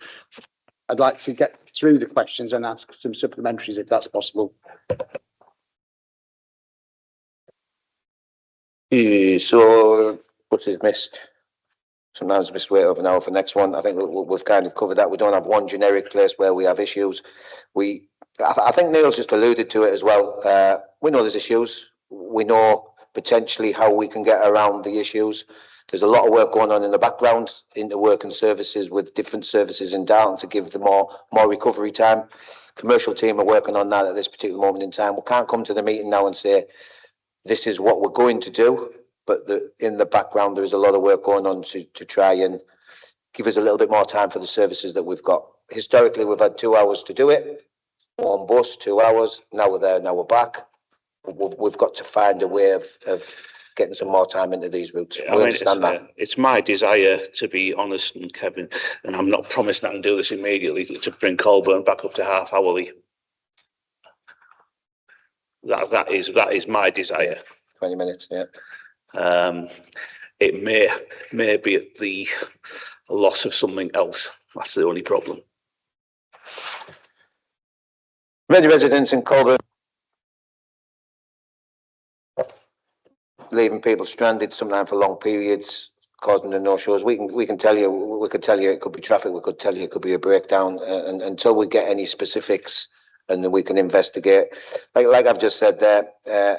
I'd like to get through the questions and ask some supplementaries if that's possible. So, what is missed? Sometimes missed wait over an hour for the next one. I think we've kind of covered that. We don't have one generic place where we have issues. I think Neil's just alluded to it as well. We know there's issues. We know potentially how we can get around the issues. There's a lot of work going on in the background into working services with different services in Darton to give them more recovery time. Commercial team are working on that at this particular moment in time. We can't come to the meeting now and say, this is what we're going to do. But in the background, there is a lot of work going on to try and give us a little bit more time for the services that we've got. Historically, we've had 2 hours to do it. One bus, 2 hours. Now we're there, now we're back. We've got to find a way of getting some more time into these routes. We understand that. It's my desire, to be honest, and Kevin, and I'm not promising I can do this immediately, to bring Colburn back up to half hourly. That is my desire. 20 minutes, yeah. It may be at the loss of something else. That's the only problem. Many residents in Colburn leaving people stranded, sometimes for long periods, causing the no-shows. We could tell you it could be traffic. We could tell you it could be a breakdown, and until we get any specifics, and then we can investigate. Like I've just said there,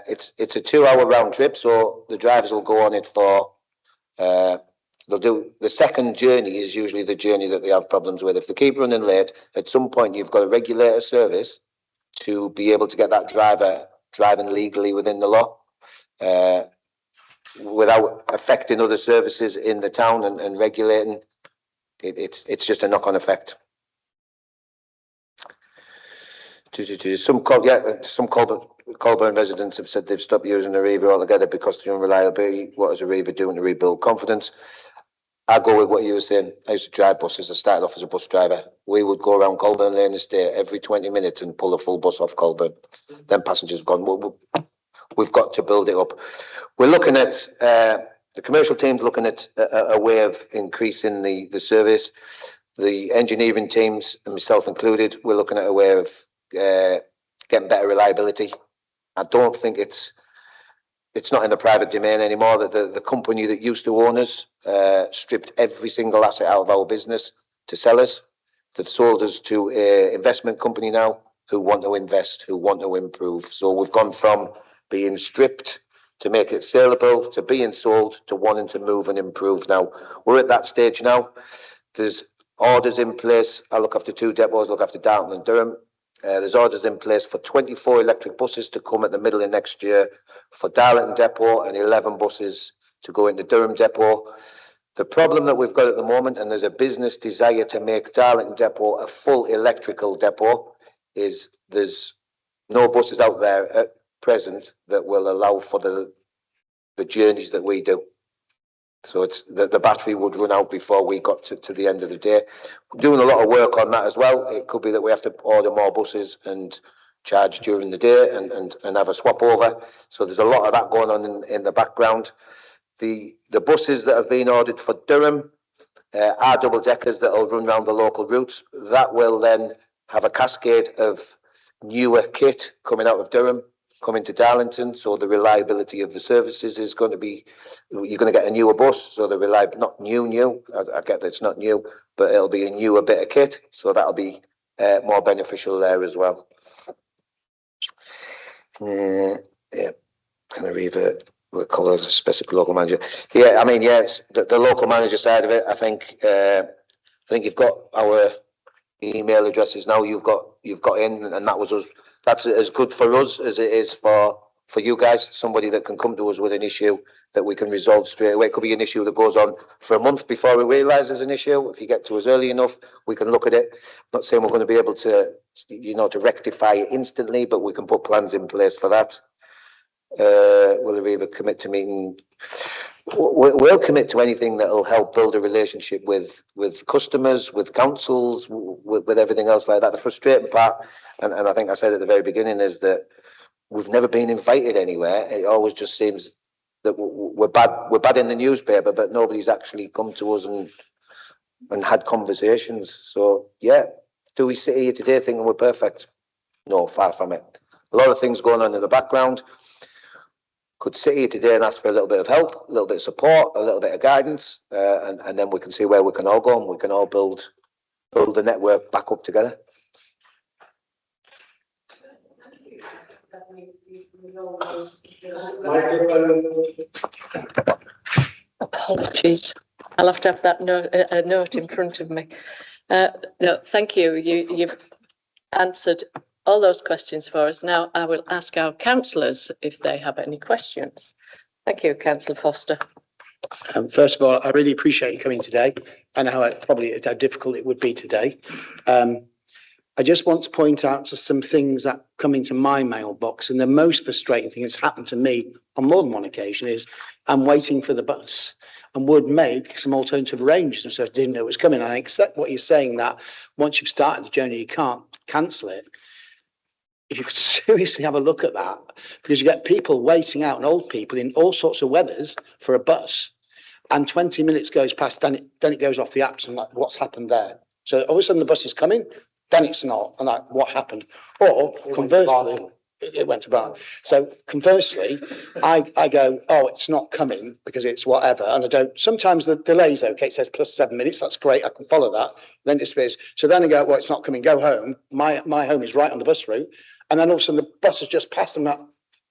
it's a 2 hour round trip, so the drivers will go on it for. They'll do the second journey is usually the journey that they have problems with. If they keep running late, at some point you've got to regulate a service to be able to get that driver driving legally within the law, without affecting other services in the town and regulating. It's just a knock-on effect. Some Colburn residents have said they've stopped using Ariva altogether because of the unreliability. What is Ariva doing to rebuild confidence? I go with what you were saying. I used to drive buses. I started off as a bus driver. We would go around Colburn Lane Estate every 20 minutes and pull a full bus off Colburn. Then passengers have gone. We've got to build it up. We're looking at the commercial team's looking at a way of increasing the service. The engineering teams, and myself included, we're looking at a way of getting better reliability. I don't think it's not in the private domain anymore. That the company that used to own us stripped every single asset out of our business to sell us. They've sold us to an investment company now who want to invest, who want to improve. So we've gone from being stripped to make it saleable, to being sold, to wanting to move and improve now. We're at that stage now. There's orders in place. I look after 2 depots, look after Darton and Durham. There's orders in place for 24 electric buses to come at the middle of next year for Darlington Depot and 11 buses to go into Durham Depot. The problem that we've got at the moment, and there's a business desire to make Darlington Depot a full electrical depot, is there's no buses out there at present that will allow for the journeys that we do. So it's the battery would run out before we got to the end of the day. We're doing a lot of work on that as well. It could be that we have to order more buses and charge during the day and have a swap over. So there's a lot of that going on in the background. The buses that have been ordered for Durham are double deckers that will run around the local routes. That will then have a cascade of newer kit coming out of Durham, coming to Darlington, so the reliability of the services is going to be, you're going to get a newer bus, so the reliable, not new, I get that it's not new, but it'll be a newer bit of kit, so that'll be more beneficial there as well. Yeah, kind of revert. We'll call it a specific local manager. Yeah, I mean, yeah, it's the local manager side of it. I think you've got our email addresses now. You've got in, and that was us. That's as good for us as it is for you guys. Somebody that can come to us with an issue that we can resolve straight away. It could be an issue that goes on for a month before we realise there's an issue. If you get to us early enough, we can look at it. I'm not saying we're going to be able to, to rectify it instantly, but we can put plans in place for that. Will Aviva commit to meeting? We'll commit to anything that will help build a relationship with customers, with councils, with everything else like that. The frustrating part, and I think I said at the very beginning, is that we've never been invited anywhere. It always just seems that we're bad in the newspaper, but nobody's actually come to us and had conversations. So yeah, do we sit here today thinking we're perfect? No, far from it. A lot of things going on in the background. Could sit here today and ask for a little bit of help, a little bit of support, a little bit of guidance, and then we can see where we can all go, and we can all build the network back up together. Apologies. I'll have to have that note in front of me. No, thank you. You've answered all those questions for us. Now I will ask our councillors if they have any questions. Thank you, Councillor Foster. First of all, I really appreciate you coming today. I know how difficult it would be today. I just want to point out to some things that come into my mailbox, and the most frustrating thing that's happened to me on more than one occasion is I'm waiting for the bus and would make some alternative arrangements, so I didn't know it was coming. I accept what you're saying, that once you've started the journey, you can't cancel it. If you could seriously have a look at that, because you get people waiting out, and old people in all sorts of weathers for a bus, and 20 minutes goes past, then it goes off the apps, and like, what's happened there? So all of a sudden the bus is coming, then it's not, and like, what happened? Or conversely, it went to bar. So conversely, I go, oh, it's not coming because it's whatever, and I don't. Sometimes the delay's okay. It says plus 7 minutes. That's great. I can follow that. Then it disappears. So then I go, well, it's not coming. Go home. My home is right on the bus route, and then all of a sudden the bus has just passed and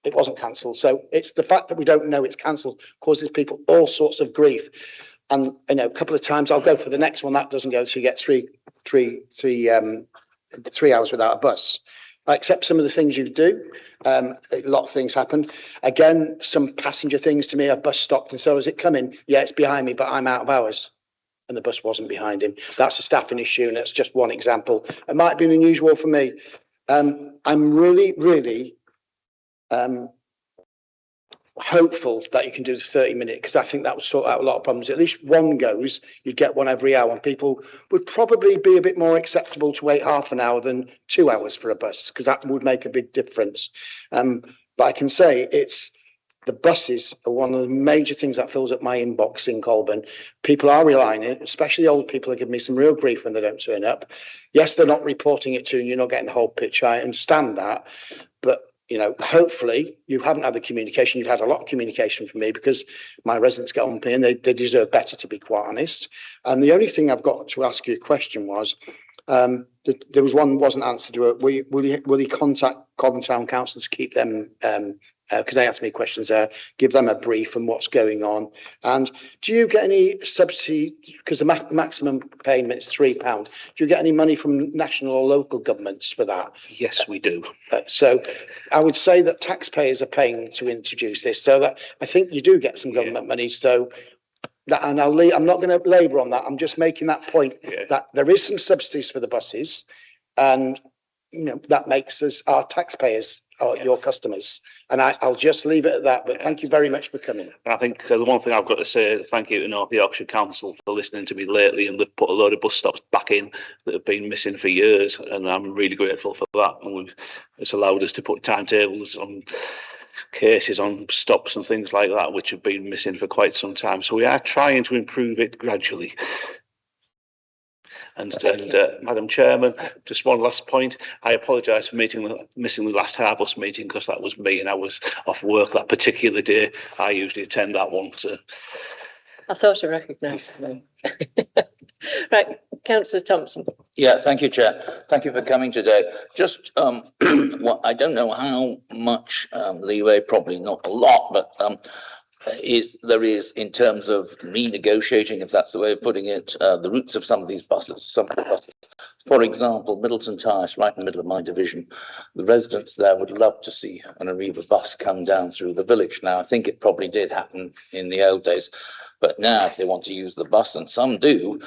it wasn't cancelled. So it's the fact that we don't know it's cancelled causes people all sorts of grief. And a couple of times I'll go for the next one, that doesn't go, so you get three hours without a bus. I accept some of the things you do. A lot of things happen. Again, some passenger things to me, a bus stopped, and so is it coming? Yeah, it's behind me, but I'm out of hours. And the bus wasn't behind him. That's a staffing issue, and that's just one example. It might be unusual for me. I'm really hopeful that you can do the 30-minute, because I think that would sort out a lot of problems. At least one goes, you'd get one every hour, and people would probably be a bit more acceptable to wait half an hour than 2 hours for a bus, because that would make a big difference. But I can say the buses are one of the major things that fills up my inbox in Colburn. People are relying on it, especially old people are giving me some real grief when they don't turn up. Yes, they're not reporting it to you, you're not getting the whole picture. I understand that, but hopefully you haven't had the communication. You've had a lot of communication from me, because my residents get on me and they deserve better, to be quite honest. And the only thing I've got to ask you a question was, there was one wasn't answered. Will he contact Colburn Town Council to keep them, because they asked me questions there, give them a brief on what's going on? And do you get any subsidy, because the maximum payment is £3, do you get any money from national or local governments for that? Yes, we do. So I would say that taxpayers are paying to introduce this, so that I think you do get some government money. So and I'm not going to labour on that. I'm just making that point, that there is some subsidies for the buses, and that makes us our taxpayers, your customers. And I'll just leave it at that. But thank you very much for coming. I think the one thing I've got to say, thank you to North Yorkshire Council for listening to me lately, and they've put a load of bus stops back in that have been missing for years, and I'm really grateful for that. And it's allowed us to put timetables on cases on stops and things like that, which have been missing for quite some time. So we are trying to improve it gradually. And Madam Chairman, just one last point. I apologise for missing the last Harbus meeting, because that was me and I was off work that particular day. I usually attend that one. So. I thought I recognised me. Right, Councillor Thompson. Yeah, thank you, Chair. Thank you for coming today. Just, well, I don't know how much leeway, probably not a lot, but there is in terms of renegotiating, if that's the way of putting it, the routes of some of these buses, some of the buses. For example, Middleton Tires, right in the middle of my division, the residents there would love to see an Arriva bus come down through the village. Now, I think it probably did happen in the old days, but now if they want to use the bus, and some do,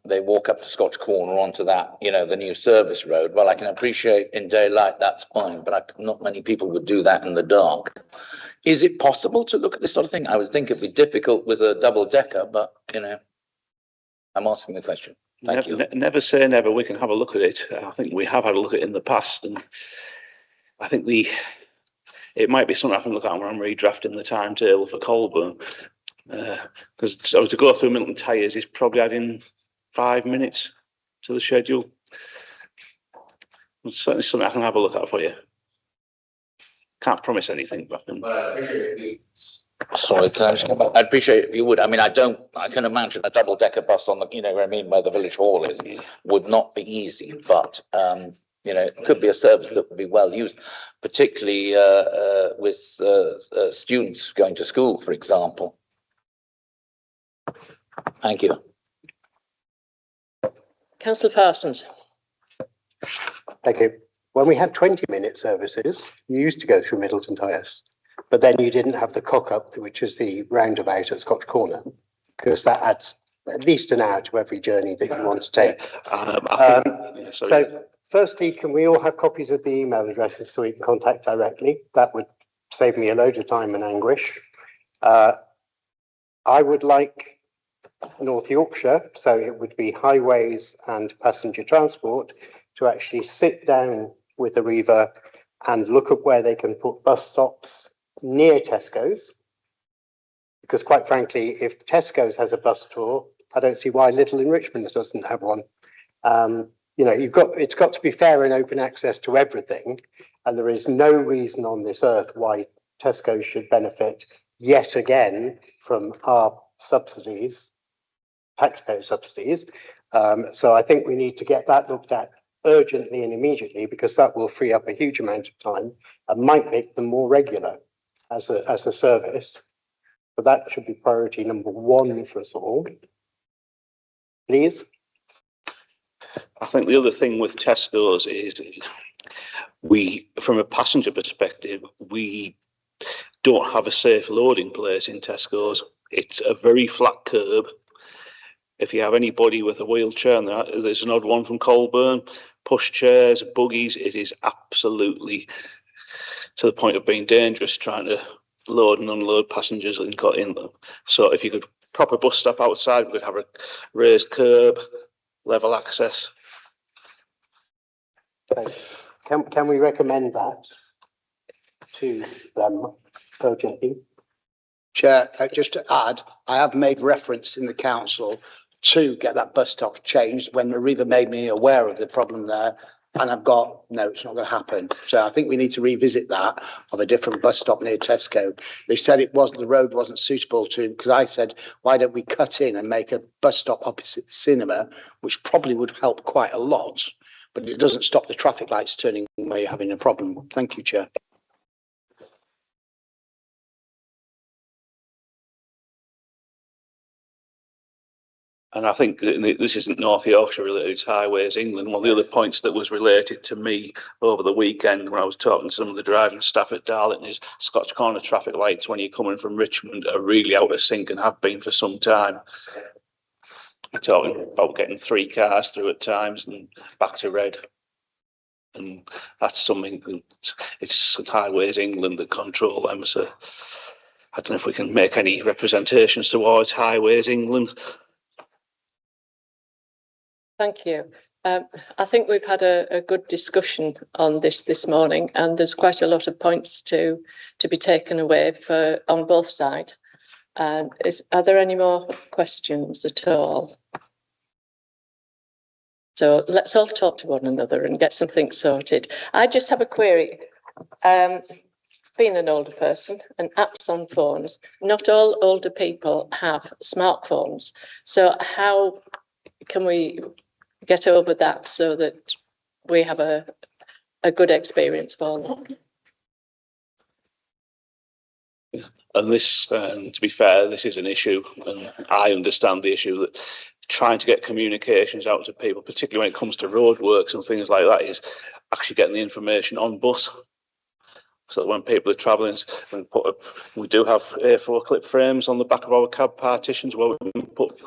they walk up to Scotch Corner onto that, you know, the new service road. Well, I can appreciate in daylight, that's fine, but not many people would do that in the dark. Is it possible to look at this sort of thing? I would think it'd be difficult with a double decker, but, you know, I'm asking the question. Thank you. Never say never. We can have a look at it. I think we have had a look at it in the past, and I think it might be something I can look at when I'm redrafting the timetable for Colburn. Because to go through Middleton Tires is probably adding 5 minutes to the schedule. It's certainly something I can have a look at for you. Can't promise anything, but sorry, can I just come back? I'd appreciate it if you would. I mean, I can imagine a double decker bus on the, you know what I mean, where the village hall is, would not be easy, but you know, it could be a service that would be well used, particularly with students going to school, for example. Thank you. Councillor Parsons. Thank you. When we had 20-minute services, you used to go through Middleton Tires, but then you didn't have the cock-up, which is the roundabout at Scotch Corner, because that adds at least an hour to every journey that you want to take. So firstly, can we all have copies of the email addresses so we can contact directly? That would save me a load of time and anguish. I would like North Yorkshire, so it would be highways and passenger transport, to actually sit down with Arriva and look at where they can put bus stops near Tesco's. Because quite frankly, if Tesco's has a bus tour, I don't see why Little in Richmond doesn't have one. You know, it's got to be fair and open access to everything. And there is no reason on this earth why Tesco should benefit yet again from our subsidies, taxpayer subsidies. So I think we need to get that looked at urgently and immediately, because that will free up a huge amount of time and might make them more regular as a service. But that should be priority number one for us all. Please. I think the other thing with Tesco's is from a passenger perspective, we don't have a safe loading place in Tesco's. It's a very flat curb. If you have anybody with a wheelchair, and there's an odd one from Colburn, push chairs, buggies, it is absolutely to the point of being dangerous trying to load and unload passengers and got in them. So if you could proper bus stop outside, we could have a raised curb, level access. Can we recommend that to them urgently? Chair, just to add, I have made reference in the council to get that bus stop changed when Arriva made me aware of the problem there, and I've got, no, it's not going to happen. So I think we need to revisit that of a different bus stop near Tesco. They said the road wasn't suitable to, because I said, why don't we cut in and make a bus stop opposite the cinema, which probably would help quite a lot, but it doesn't stop the traffic lights turning where you're having a problem. Thank you, Chair. And I think this isn't North Yorkshire related, it's Highways England. One of the other points that was related to me over the weekend when I was talking to some of the driving staff at Darlington is Scotch Corner traffic lights when you're coming from Richmond are really out of sync and have been for some time. We're talking about getting 3 cars through at times and back to red. And that's something, it's Highways England that control them. So I don't know if we can make any representations towards Highways England. Thank you. I think we've had a good discussion on this morning, and there's quite a lot of points to be taken away on both sides. Are there any more questions at all? So let's all talk to one another and get something sorted. I just have a query. Being an older person and apps on phones, not all older people have smartphones. So how can we get over that so that we have a good experience for them? And this, to be fair, this is an issue, and I understand the issue that trying to get communications out to people, particularly when it comes to roadworks and things like that, is actually getting the information on bus. So that when people are travelling, we do have A4 clip frames on the back of our cab partitions where we can put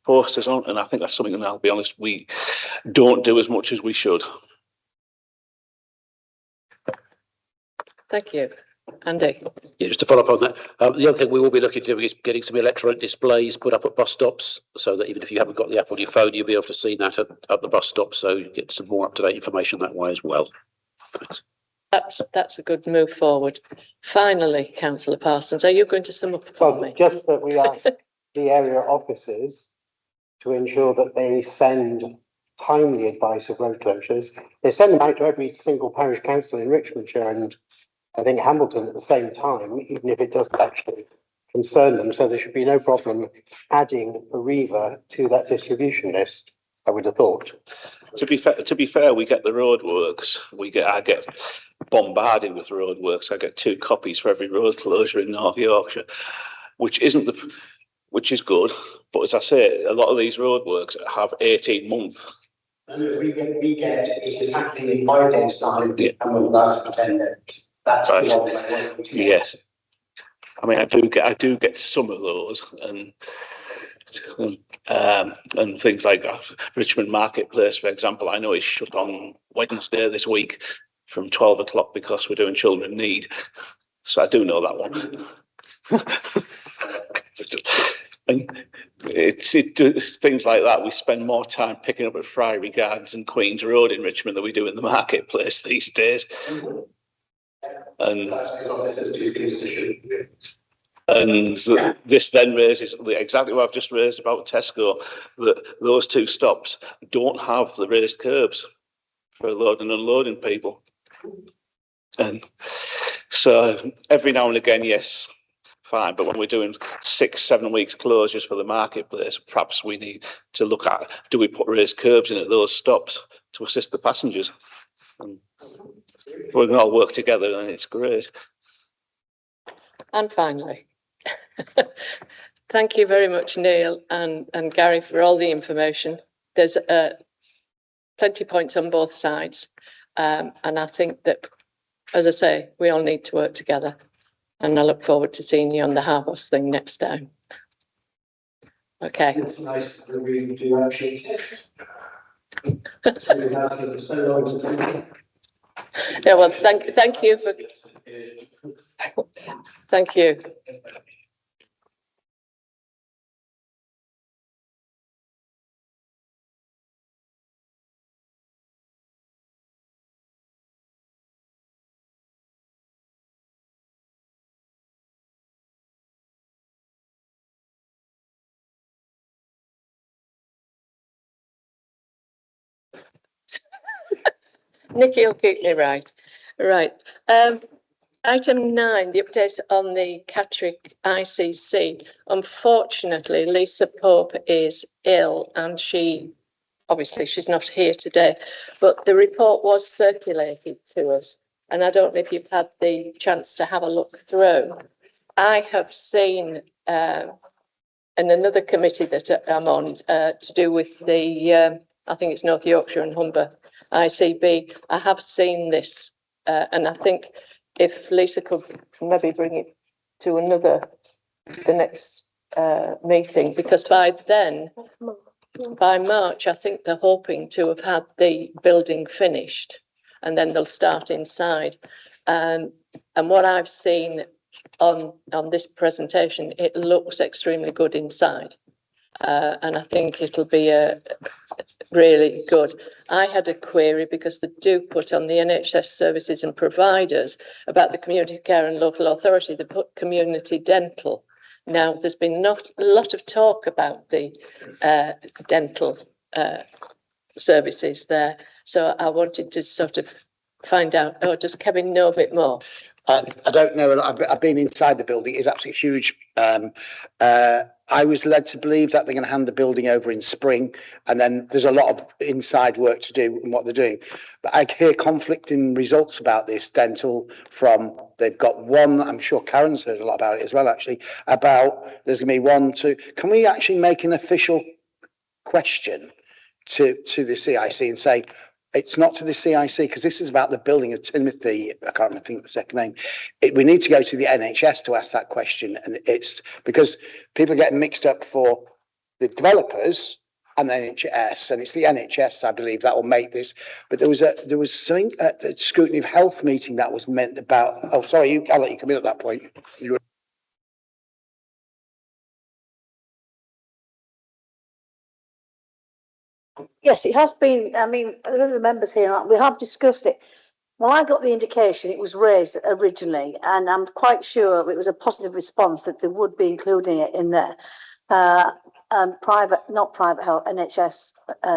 posters on, and I think that's something that, I'll be honest, we don't do as much as we should. Thank you. Andy? Yeah, just to follow up on that, the other thing we will be looking to do is getting some electronic displays put up at bus stops, so that even if you haven't got the app on your phone, you'll be able to see that at the bus stop, so you get some more up-to-date information that way as well. Thanks. That's a good move forward. Finally, Councillor Parsons, are you going to sum up for me? Just that we ask the area officers to ensure that they send timely advice of road closures. They send them out to every single parish council in Richmondshire and I think Hamilton at the same time, even if it doesn't actually concern them. So there should be no problem adding Arriva to that distribution list, I would have thought. To be fair, we get the roadworks. I get bombarded with roadworks. I get 2 copies for every road closure in North Yorkshire, which is good. But as I say, a lot of these roadworks have 18-month. And we get it is happening in 5 days' time, and will last for 10 days. That's right. The Yes. I mean, I do get some of those, and things like that. Richmond Marketplace, for example, I know is shut on Wednesday this week from 12 o'clock because we're doing Children Need. So I do know that one. And it's things like that. We spend more time picking up at Friary Gardens and Queen's Road in Richmond than we do in the marketplace these days. And this then raises exactly what I've just raised about Tesco, that those 2 stops don't have the raised curbs for loading and unloading people. And so every now and again, yes, fine. But when we're doing 6-7 weeks closures for the marketplace, perhaps we need to look at, do we put raised curbs in at those stops to assist the passengers? And we can all work together and it's great. And finally, thank you very much, Neil and Gary, for all the information. There's plenty of points on both sides. And I think that, as I say, we all need to work together. And I look forward to seeing you on the Harvest thing next time. Okay. It's nice to really do actually test. Yeah, well, thank you for thank you. Nikki will keep me right. Right. Item 9, the update on the Catterick ICC. Unfortunately, Lisa Pope is ill and obviously she's not here today, but the report was circulated to us. And I don't know if you've had the chance to have a look through. I have seen in another committee that I'm on to do with the, I think it's North Yorkshire and Humber ICB. I have seen this and I think if Lisa could maybe bring it to the next meeting, because by March, I think they're hoping to have had the building finished and then they'll start inside. And what I've seen on this presentation, it looks extremely good inside. And I think it'll be really good. I had a query because they do put on the NHS services and providers about the community care and local authority, they put community dental. Now, there's been a lot of talk about the dental services there. So I wanted to sort of find out, does Kevin know a bit more? I don't know. I've been inside the building. It's absolutely huge. I was led to believe that they're going to hand the building over in spring, and then there's a lot of inside work to do in what they're doing. But I hear conflicting results about this dental from, they've got one, I'm sure Karen's heard a lot about it as well, actually, about there's going to be one, two. Can we actually make an official question to the CIC and say, it's not to the CIC, because this is about the building of Timothy, I can't remember, think the second name. We need to go to the NHS to ask that question. And it's because people are getting mixed up for the developers and the NHS, and it's the NHS, I believe, that will make this. But there was something at the scrutiny of health meeting that was meant about, oh, sorry, I'll let you come in at that point. Yes, it has been. I mean, the members here, we have discussed it. Well, I got the indication it was raised originally, and I'm quite sure it was a positive response that they would be including it in there. Not private health, NHS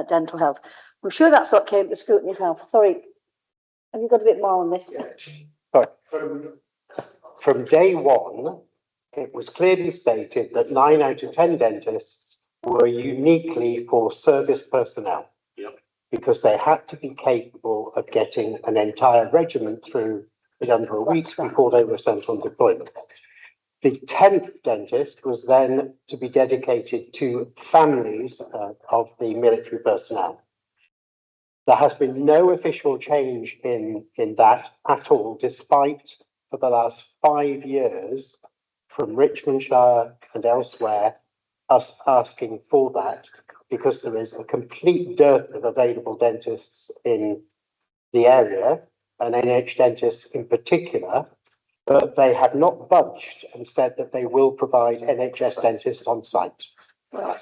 dental health. I'm sure that's what came to the scrutiny of health. Sorry, have you got a bit more on this? From day one, it was clearly stated that 9 out of 10 dentists were uniquely for service personnel, because they had to be capable of getting an entire regiment through a number of weeks before they were sent on deployment. The 10th dentist was then to be dedicated to families of the military personnel. There has been no official change in that at all, despite for the last 5 years from Richmondshire and elsewhere us asking for that, because there is a complete dearth of available dentists in the area, and NH dentists in particular, but they have not budged and said that they will provide NHS dentists on site. I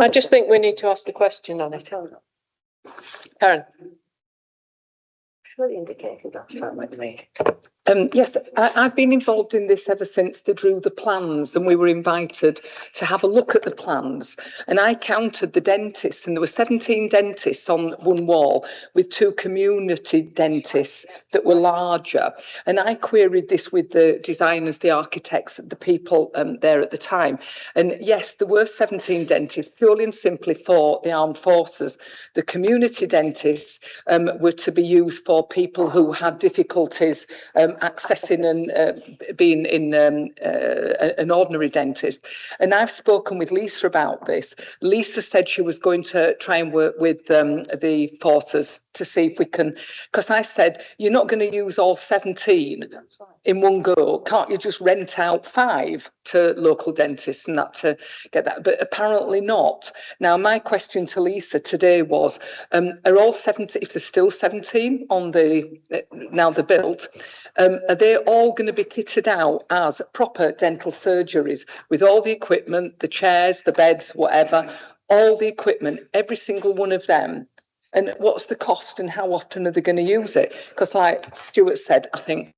just think we need to ask the question on it. Karen. Surely indicated that's with me. Yes, I've been involved in this ever since they drew the plans, and we were invited to have a look at the plans. And I counted the dentists, and there were 17 dentists on one wall with 2 community dentists that were larger. And I queried this with the designers, the architects, the people there at the time. And yes, there were 17 dentists, purely and simply for the armed forces. The community dentists were to be used for people who had difficulties accessing and being in an ordinary dentist. And I've spoken with Lisa about this. Lisa said she was going to try and work with the forces to see if we can, because I said, you're not going to use all 17 in one go. Can't you just rent out 5 to local dentists and that to get that? But apparently not. Now, my question to Lisa today was, are all 17, if there's still 17 on the, now they're built, are they all going to be kitted out as proper dental surgeries with all the equipment, the chairs, the beds, whatever, all the equipment, every single one of them? And what's the cost and how often are they going to use it? Because like Stuart said, I think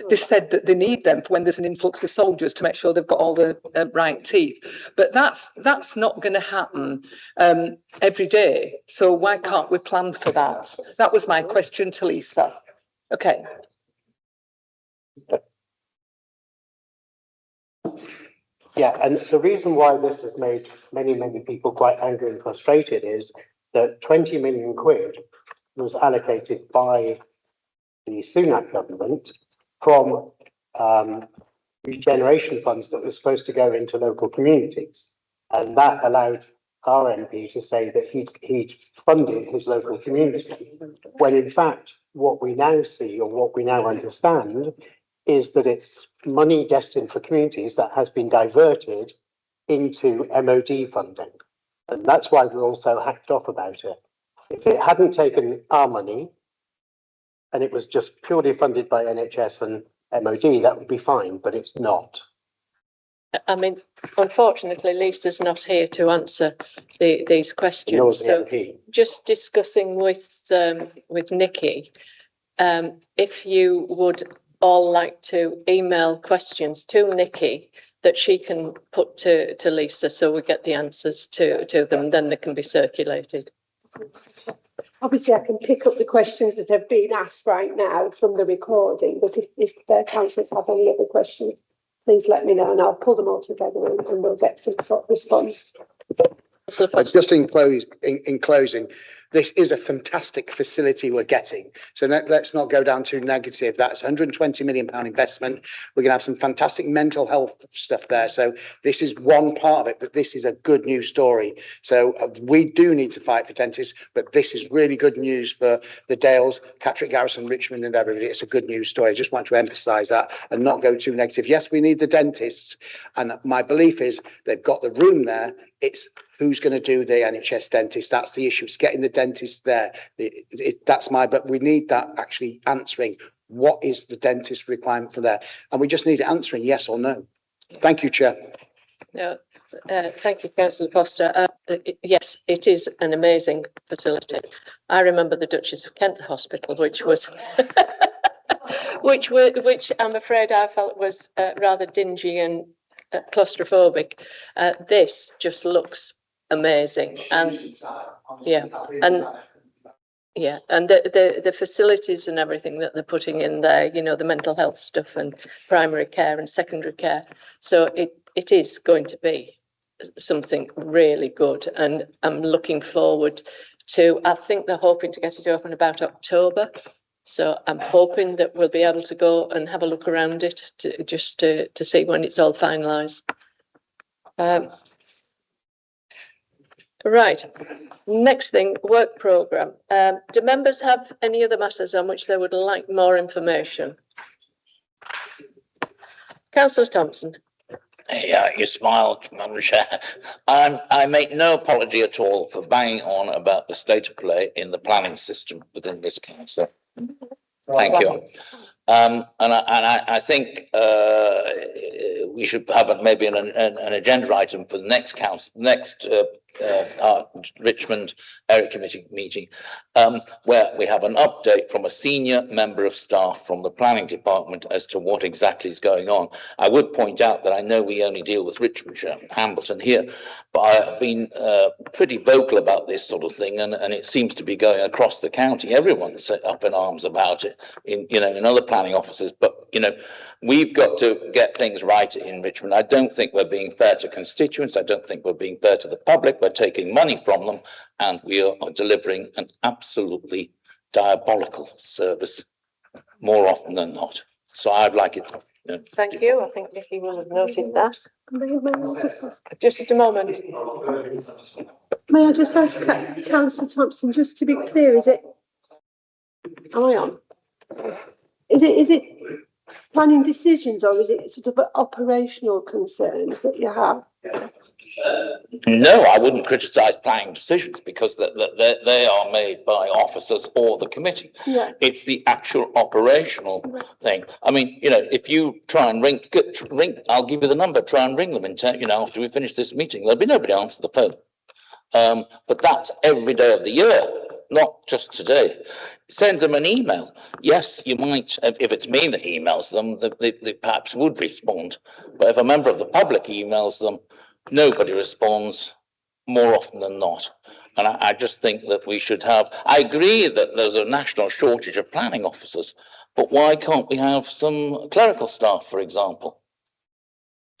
they said that they need them for when there's an influx of soldiers to make sure they've got all the right teeth. But that's not going to happen every day. So why can't we plan for that? That was my question to Lisa. Okay. Yeah, and the reason why this has made many, many people quite angry and frustrated is that 20 million quid was allocated by the Sunak government from regeneration funds that were supposed to go into local communities. And that allowed our MP to say that he'd funded his local community, when in fact, what we now see or what we now understand is that it's money destined for communities that has been diverted into MOD funding. And that's why we're all so hacked off about it. If it hadn't taken our money and it was just purely funded by NHS and MOD, that would be fine, but it's not. I mean, unfortunately, Lisa's not here to answer these questions. So just discussing with Nikki, if you would all like to email questions to Nikki that she can put to Lisa, so we get the answers to them, then they can be circulated. Obviously, I can pick up the questions that have been asked right now from the recording, but if the councillors have any other questions, please let me know and I'll pull them all together and we'll get some sort of response. Just in closing, this is a fantastic facility we're getting. So let's not go down too negative. That's £120 million investment. We're going to have some fantastic mental health stuff there. So this is one part of it, but this is a good news story. So we do need to fight for dentists, but this is really good news for the Dales, Catterick Garrison, Richmond and everybody. It's a good news story. I just want to emphasise that and not go too negative. Yes, we need the dentists. And my belief is they've got the room there. It's who's going to do the NHS dentist. That's the issue. It's getting the dentist there. But we need that actually answering. What is the dentist requirement for there? And we just need it answering yes or no. Thank you, Chair. No, thank you, Councillor Foster. Yes, it is an amazing facility. I remember the Duchess of Kent Hospital, which was, which I'm afraid I felt was rather dingy and claustrophobic. This just looks amazing, and the facilities and everything that they're putting in there, you know, the mental health stuff and primary care and secondary care. So it is going to be something really good, and I'm looking forward to, I think they're hoping to get it open about October. So I'm hoping that we'll be able to go and have a look around it to see when it's all finalised. Right, next thing, work programme. Do members have any other matters on which they would like more information? Councillor Thompson. Yeah, you smiled, Madam Chair. I make no apology at all for banging on about the state of play in the planning system within this council. Thank you. And I think we should have maybe an agenda item for the next council, Richmond Area Committee meeting, where we have an update from a senior member of staff from the planning department as to what exactly is going on. I would point out that I know we only deal with Richmond and Hambleton here, but I've been pretty vocal about this sort of thing, and it seems to be going across the county. Everyone's up in arms about it in other planning offices, but we've got to get things right in Richmond. I don't think we're being fair to constituents. I don't think we're being fair to the public. We're taking money from them, and we are delivering an absolutely diabolical service more often than not. So I'd like it. Thank you. I think Nicky will have noted that. Just a moment. May I just ask Councillor Thompson, just to be clear, is it? Am I on? Is it planning decisions, or is it sort of operational concerns that you have? No, I wouldn't criticise planning decisions because they are made by officers or the committee. Yeah. It's the actual operational thing. I mean, if you try and ring, I'll give you the number, try and ring them and tell, after we finish this meeting, there'll be nobody answer the phone. But that's every day of the year, not just today. Send them an email. Yes, you might, if it's me that emails them, they perhaps would respond. But if a member of the public emails them, nobody responds more often than not. And I just think that we should have, I agree that there's a national shortage of planning officers, but why can't we have some clerical staff, for example?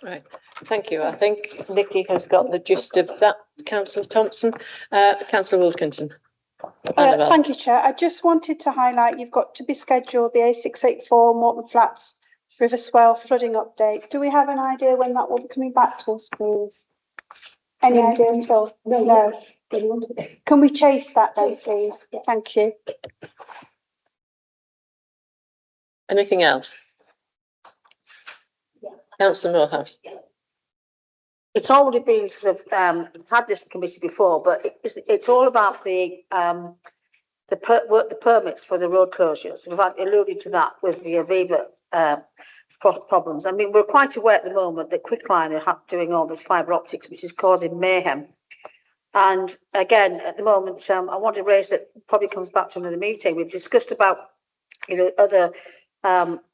Right, thank you. I think Nicky has got the gist of that, Councillor Thompson. Councillor Wilkinson. Thank you, Chair. I just wanted to highlight you've got to be scheduled the A684 Morton Flats River Swell flooding update. Do we have an idea when that will be coming back to us, please? Any idea at all? No. Can we chase that then, please? Thank you. Anything else? Councillor Moorhouse. It's already been sort of had this committee before, but it's all about the permits for the road closures. We've alluded to that with the Aviva problems. I mean, we're quite aware at the moment that Quicklime are doing all this fibre optics, which is causing mayhem. And again, at the moment, I want to raise that probably comes back to another meeting. We've discussed about other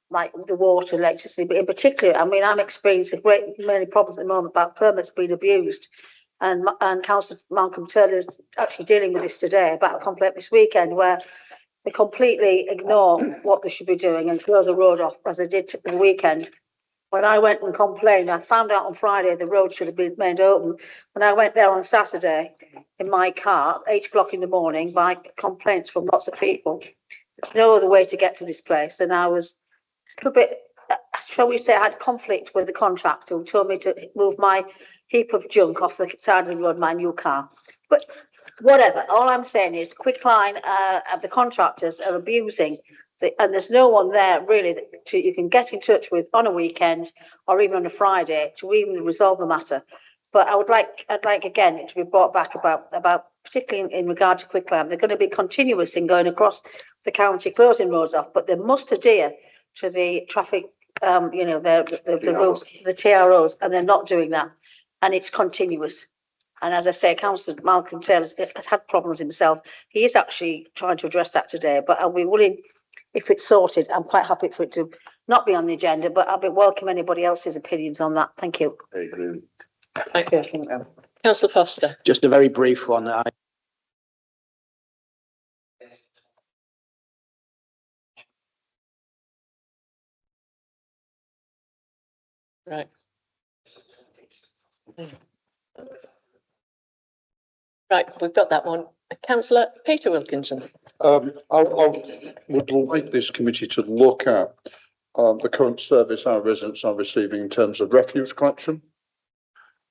like the water, electricity, but in particular, I mean, I'm experiencing many problems at the moment about permits being abused. And Councillor Malcolm Taylor is actually dealing with this today about a complaint this weekend where they completely ignore what they should be doing and close the road off as they did the weekend. when I went and complained, I found out on Friday the road should have been made open. When I went there on Saturday in my car, 8 o'clock in the morning, by complaints from lots of people, there's no other way to get to this place. And I was a little bit, shall we say, I had conflict with the contractor who told me to move my heap of junk off the side of the road, my new car. But whatever, all I'm saying is Quicklime, the contractors are abusing and there's no one there really that you can get in touch with on a weekend or even on a Friday to even resolve the matter. But I'd like again it to be brought back about particularly in regard to Quicklime. They're going to be continuous in going across the county, closing roads off, but they must adhere to the traffic, the rules, the TROs, and they're not doing that, and it's continuous. And as I say, Councillor Malcolm Taylor has had problems himself. He is actually trying to address that today, but I'll be willing. If it's sorted, I'm quite happy for it to not be on the agenda, but I'll be welcome anybody else's opinions on that. Thank you. I agree. Thank you. Councillor Foster. Just a very brief one. Right. Right, we've got that one. Councillor Peter Wilkinson. I would like this committee to look at the current service our residents are receiving in terms of refuse collection.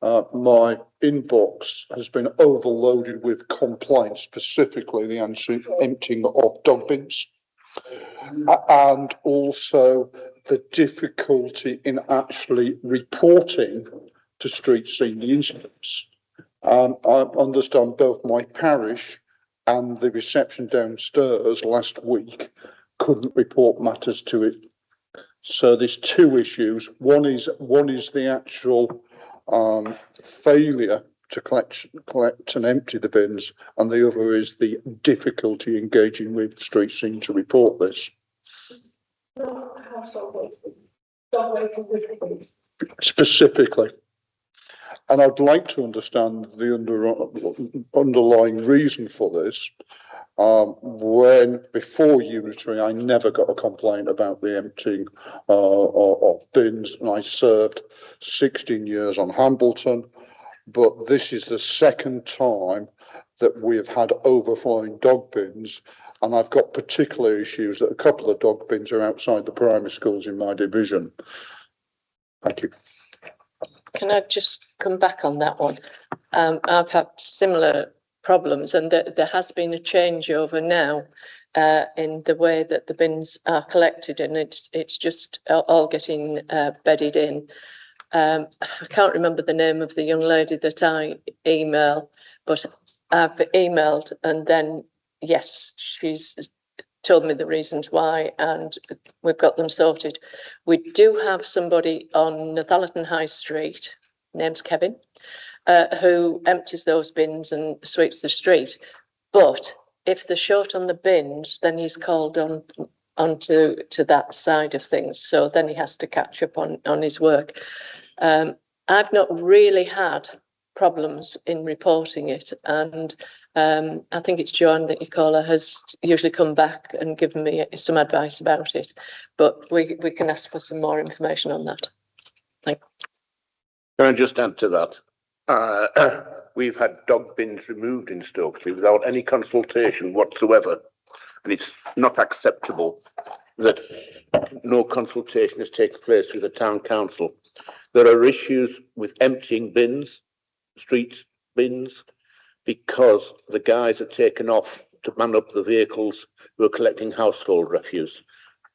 My inbox has been overloaded with complaints, specifically the emptying of dog bins, and also the difficulty in actually reporting to street scene the incidents. I understand both my parish and the reception downstairs last week couldn't report matters to it. So there's two issues. One is the actual failure to collect and empty the bins, and the other is the difficulty engaging with street scene to report this. Specifically. And I'd like to understand the underlying reason for this. When before unitary, I never got a complaint about the emptying of bins, and I served 16 years on Hambleton. But this is the second time that we have had overflowing dog bins, and I've got particular issues that a couple of dog bins are outside the primary schools in my division. Thank you. Can I just come back on that one? I've had similar problems, and there has been a changeover now in the way that the bins are collected, and it's just all getting bedded in. I can't remember the name of the young lady that I email, but I've emailed, and then yes, she's told me the reasons why, and we've got them sorted. We do have somebody on Northallerton High Street, name's Kevin, who empties those bins and sweeps the street. But if they're short on the bins, then he's called onto that side of things. So then he has to catch up on his work. I've not really had problems in reporting it, and I think it's Joanne that you call her has usually come back and given me some advice about it, but we can ask for some more information on that. Thank you. Can I just add to that? We've had dog bins removed in Stokesley without any consultation whatsoever, and it's not acceptable that no consultation has taken place with the town council. There are issues with emptying bins, street bins, because the guys are taken off to man up the vehicles who are collecting household refuse.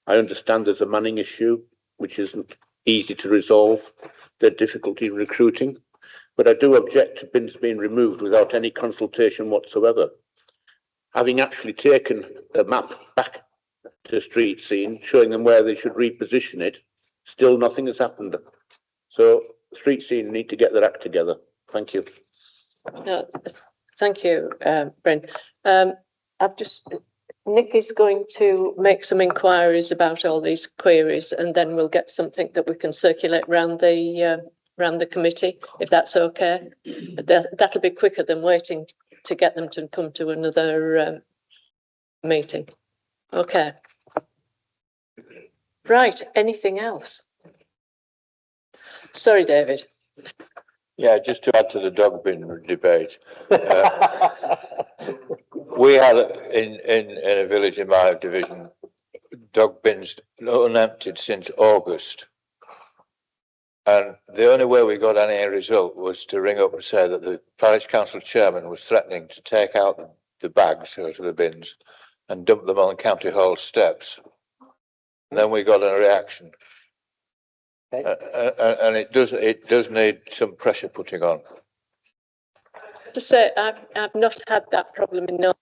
I understand there's a manning issue, which isn't easy to resolve. There's difficulty in recruiting, but I do object to bins being removed without any consultation whatsoever. Having actually taken a map back to street scene, showing them where they should reposition it, still nothing has happened. So street scene need to get their act together. Thank you. Thank you, Bryn. Nick is going to make some inquiries about all these queries, and then we'll get something that we can circulate around the committee, if that's okay. That'll be quicker than waiting to get them to come to another meeting. Okay. Right. Anything else? Sorry, David. Yeah, just to add to the dog bin debate. We had in a village in my division, dog bins unemptied since August. And the only way we got any result was to ring up and say that the parish council chairman was threatening to take out the bags out of the bins and dump them on County Hall steps. And then we got a reaction. And it does need some pressure putting on. To say, I've not had that problem in no.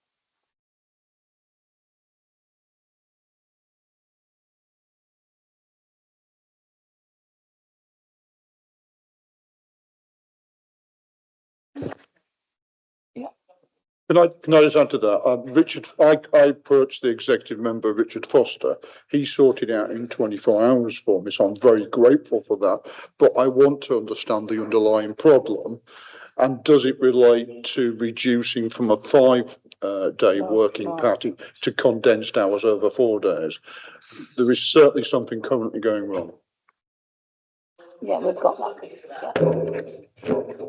Can I just add to that? Richard, I approached the executive member, Richard Foster. He sorted out in 24 hours for me, so I'm very grateful for that. But I want to understand the underlying problem. And does it relate to reducing from a 5-day working pattern to condensed hours over 4 days? There is certainly something currently going wrong. Yeah, we've got that. Yeah.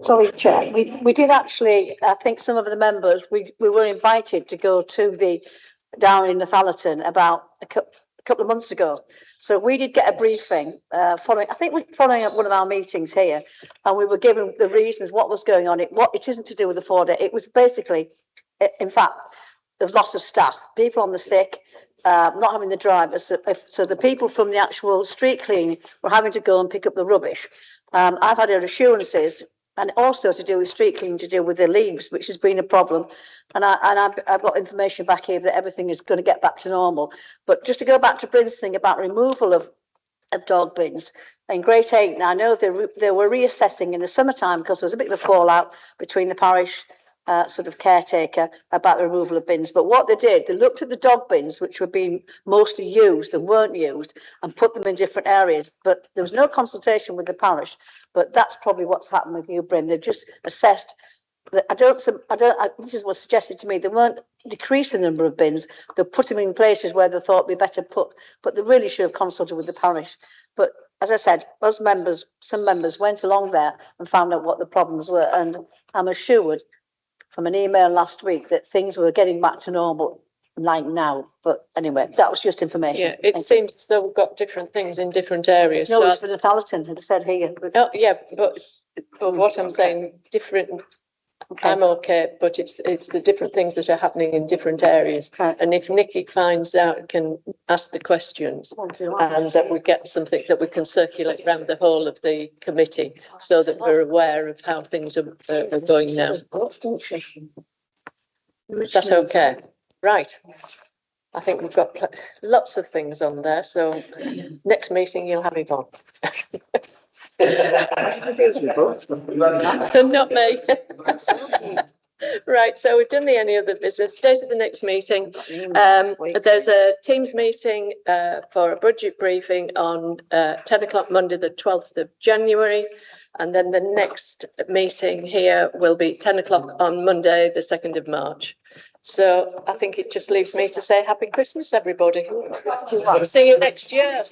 Sorry, Chair. We did actually, I think some of the members, we were invited to go to down in Northallerton about a couple of months ago. So we did get a briefing following up one of our meetings here, and we were given the reasons what was going on. It isn't to do with the 4-day. It was basically, in fact, the loss of staff, people on the sick, not having the drivers. So the people from the actual street cleaning were having to go and pick up the rubbish. I've had assurances, and also to do with street cleaning, to deal with the leaves, which has been a problem. And I've got information back here that everything is going to get back to normal. But just to go back to Bryn's thing about removal of dog bins, in Great Ayton, I know they were reassessing in the summertime because there was a bit of a fallout between the parish sort of caretaker about the removal of bins. But what they did, they looked at the dog bins, which were being mostly used and weren't used, and put them in different areas. But there was no consultation with the parish. But that's probably what's happened with you, Bryn. They've just assessed that this is what's suggested to me. They weren't decreasing the number of bins. They put them in places where they thought would be better put. But they really should have consulted with the parish. But as I said, some members went along there and found out what the problems were. And I'm assured from an email last week that things were getting back to normal like now. But anyway, that was just information. Yeah, it seems as though we've got different things in different areas. No, it's for the Northallerton, it said here. Oh, yeah, but what I'm saying, different. Okay. I'm okay, but it's the different things that are happening in different areas. Okay. And if Nikki finds out, can ask the questions, and that we get something that we can circulate around the whole of the committee, so that we're aware of how things are going now. Is that okay? Right. I think we've got lots of things on there. So next meeting you'll have it on. Not me. Right, so we've done the any other business. Date of the next meeting. There's a Teams meeting for a budget briefing on 10 o'clock Monday, the 12th of January. And then the next meeting here will be 10 o'clock on Monday, the 2nd of March. So I think it just leaves me to say Happy Christmas, everybody. See you next year.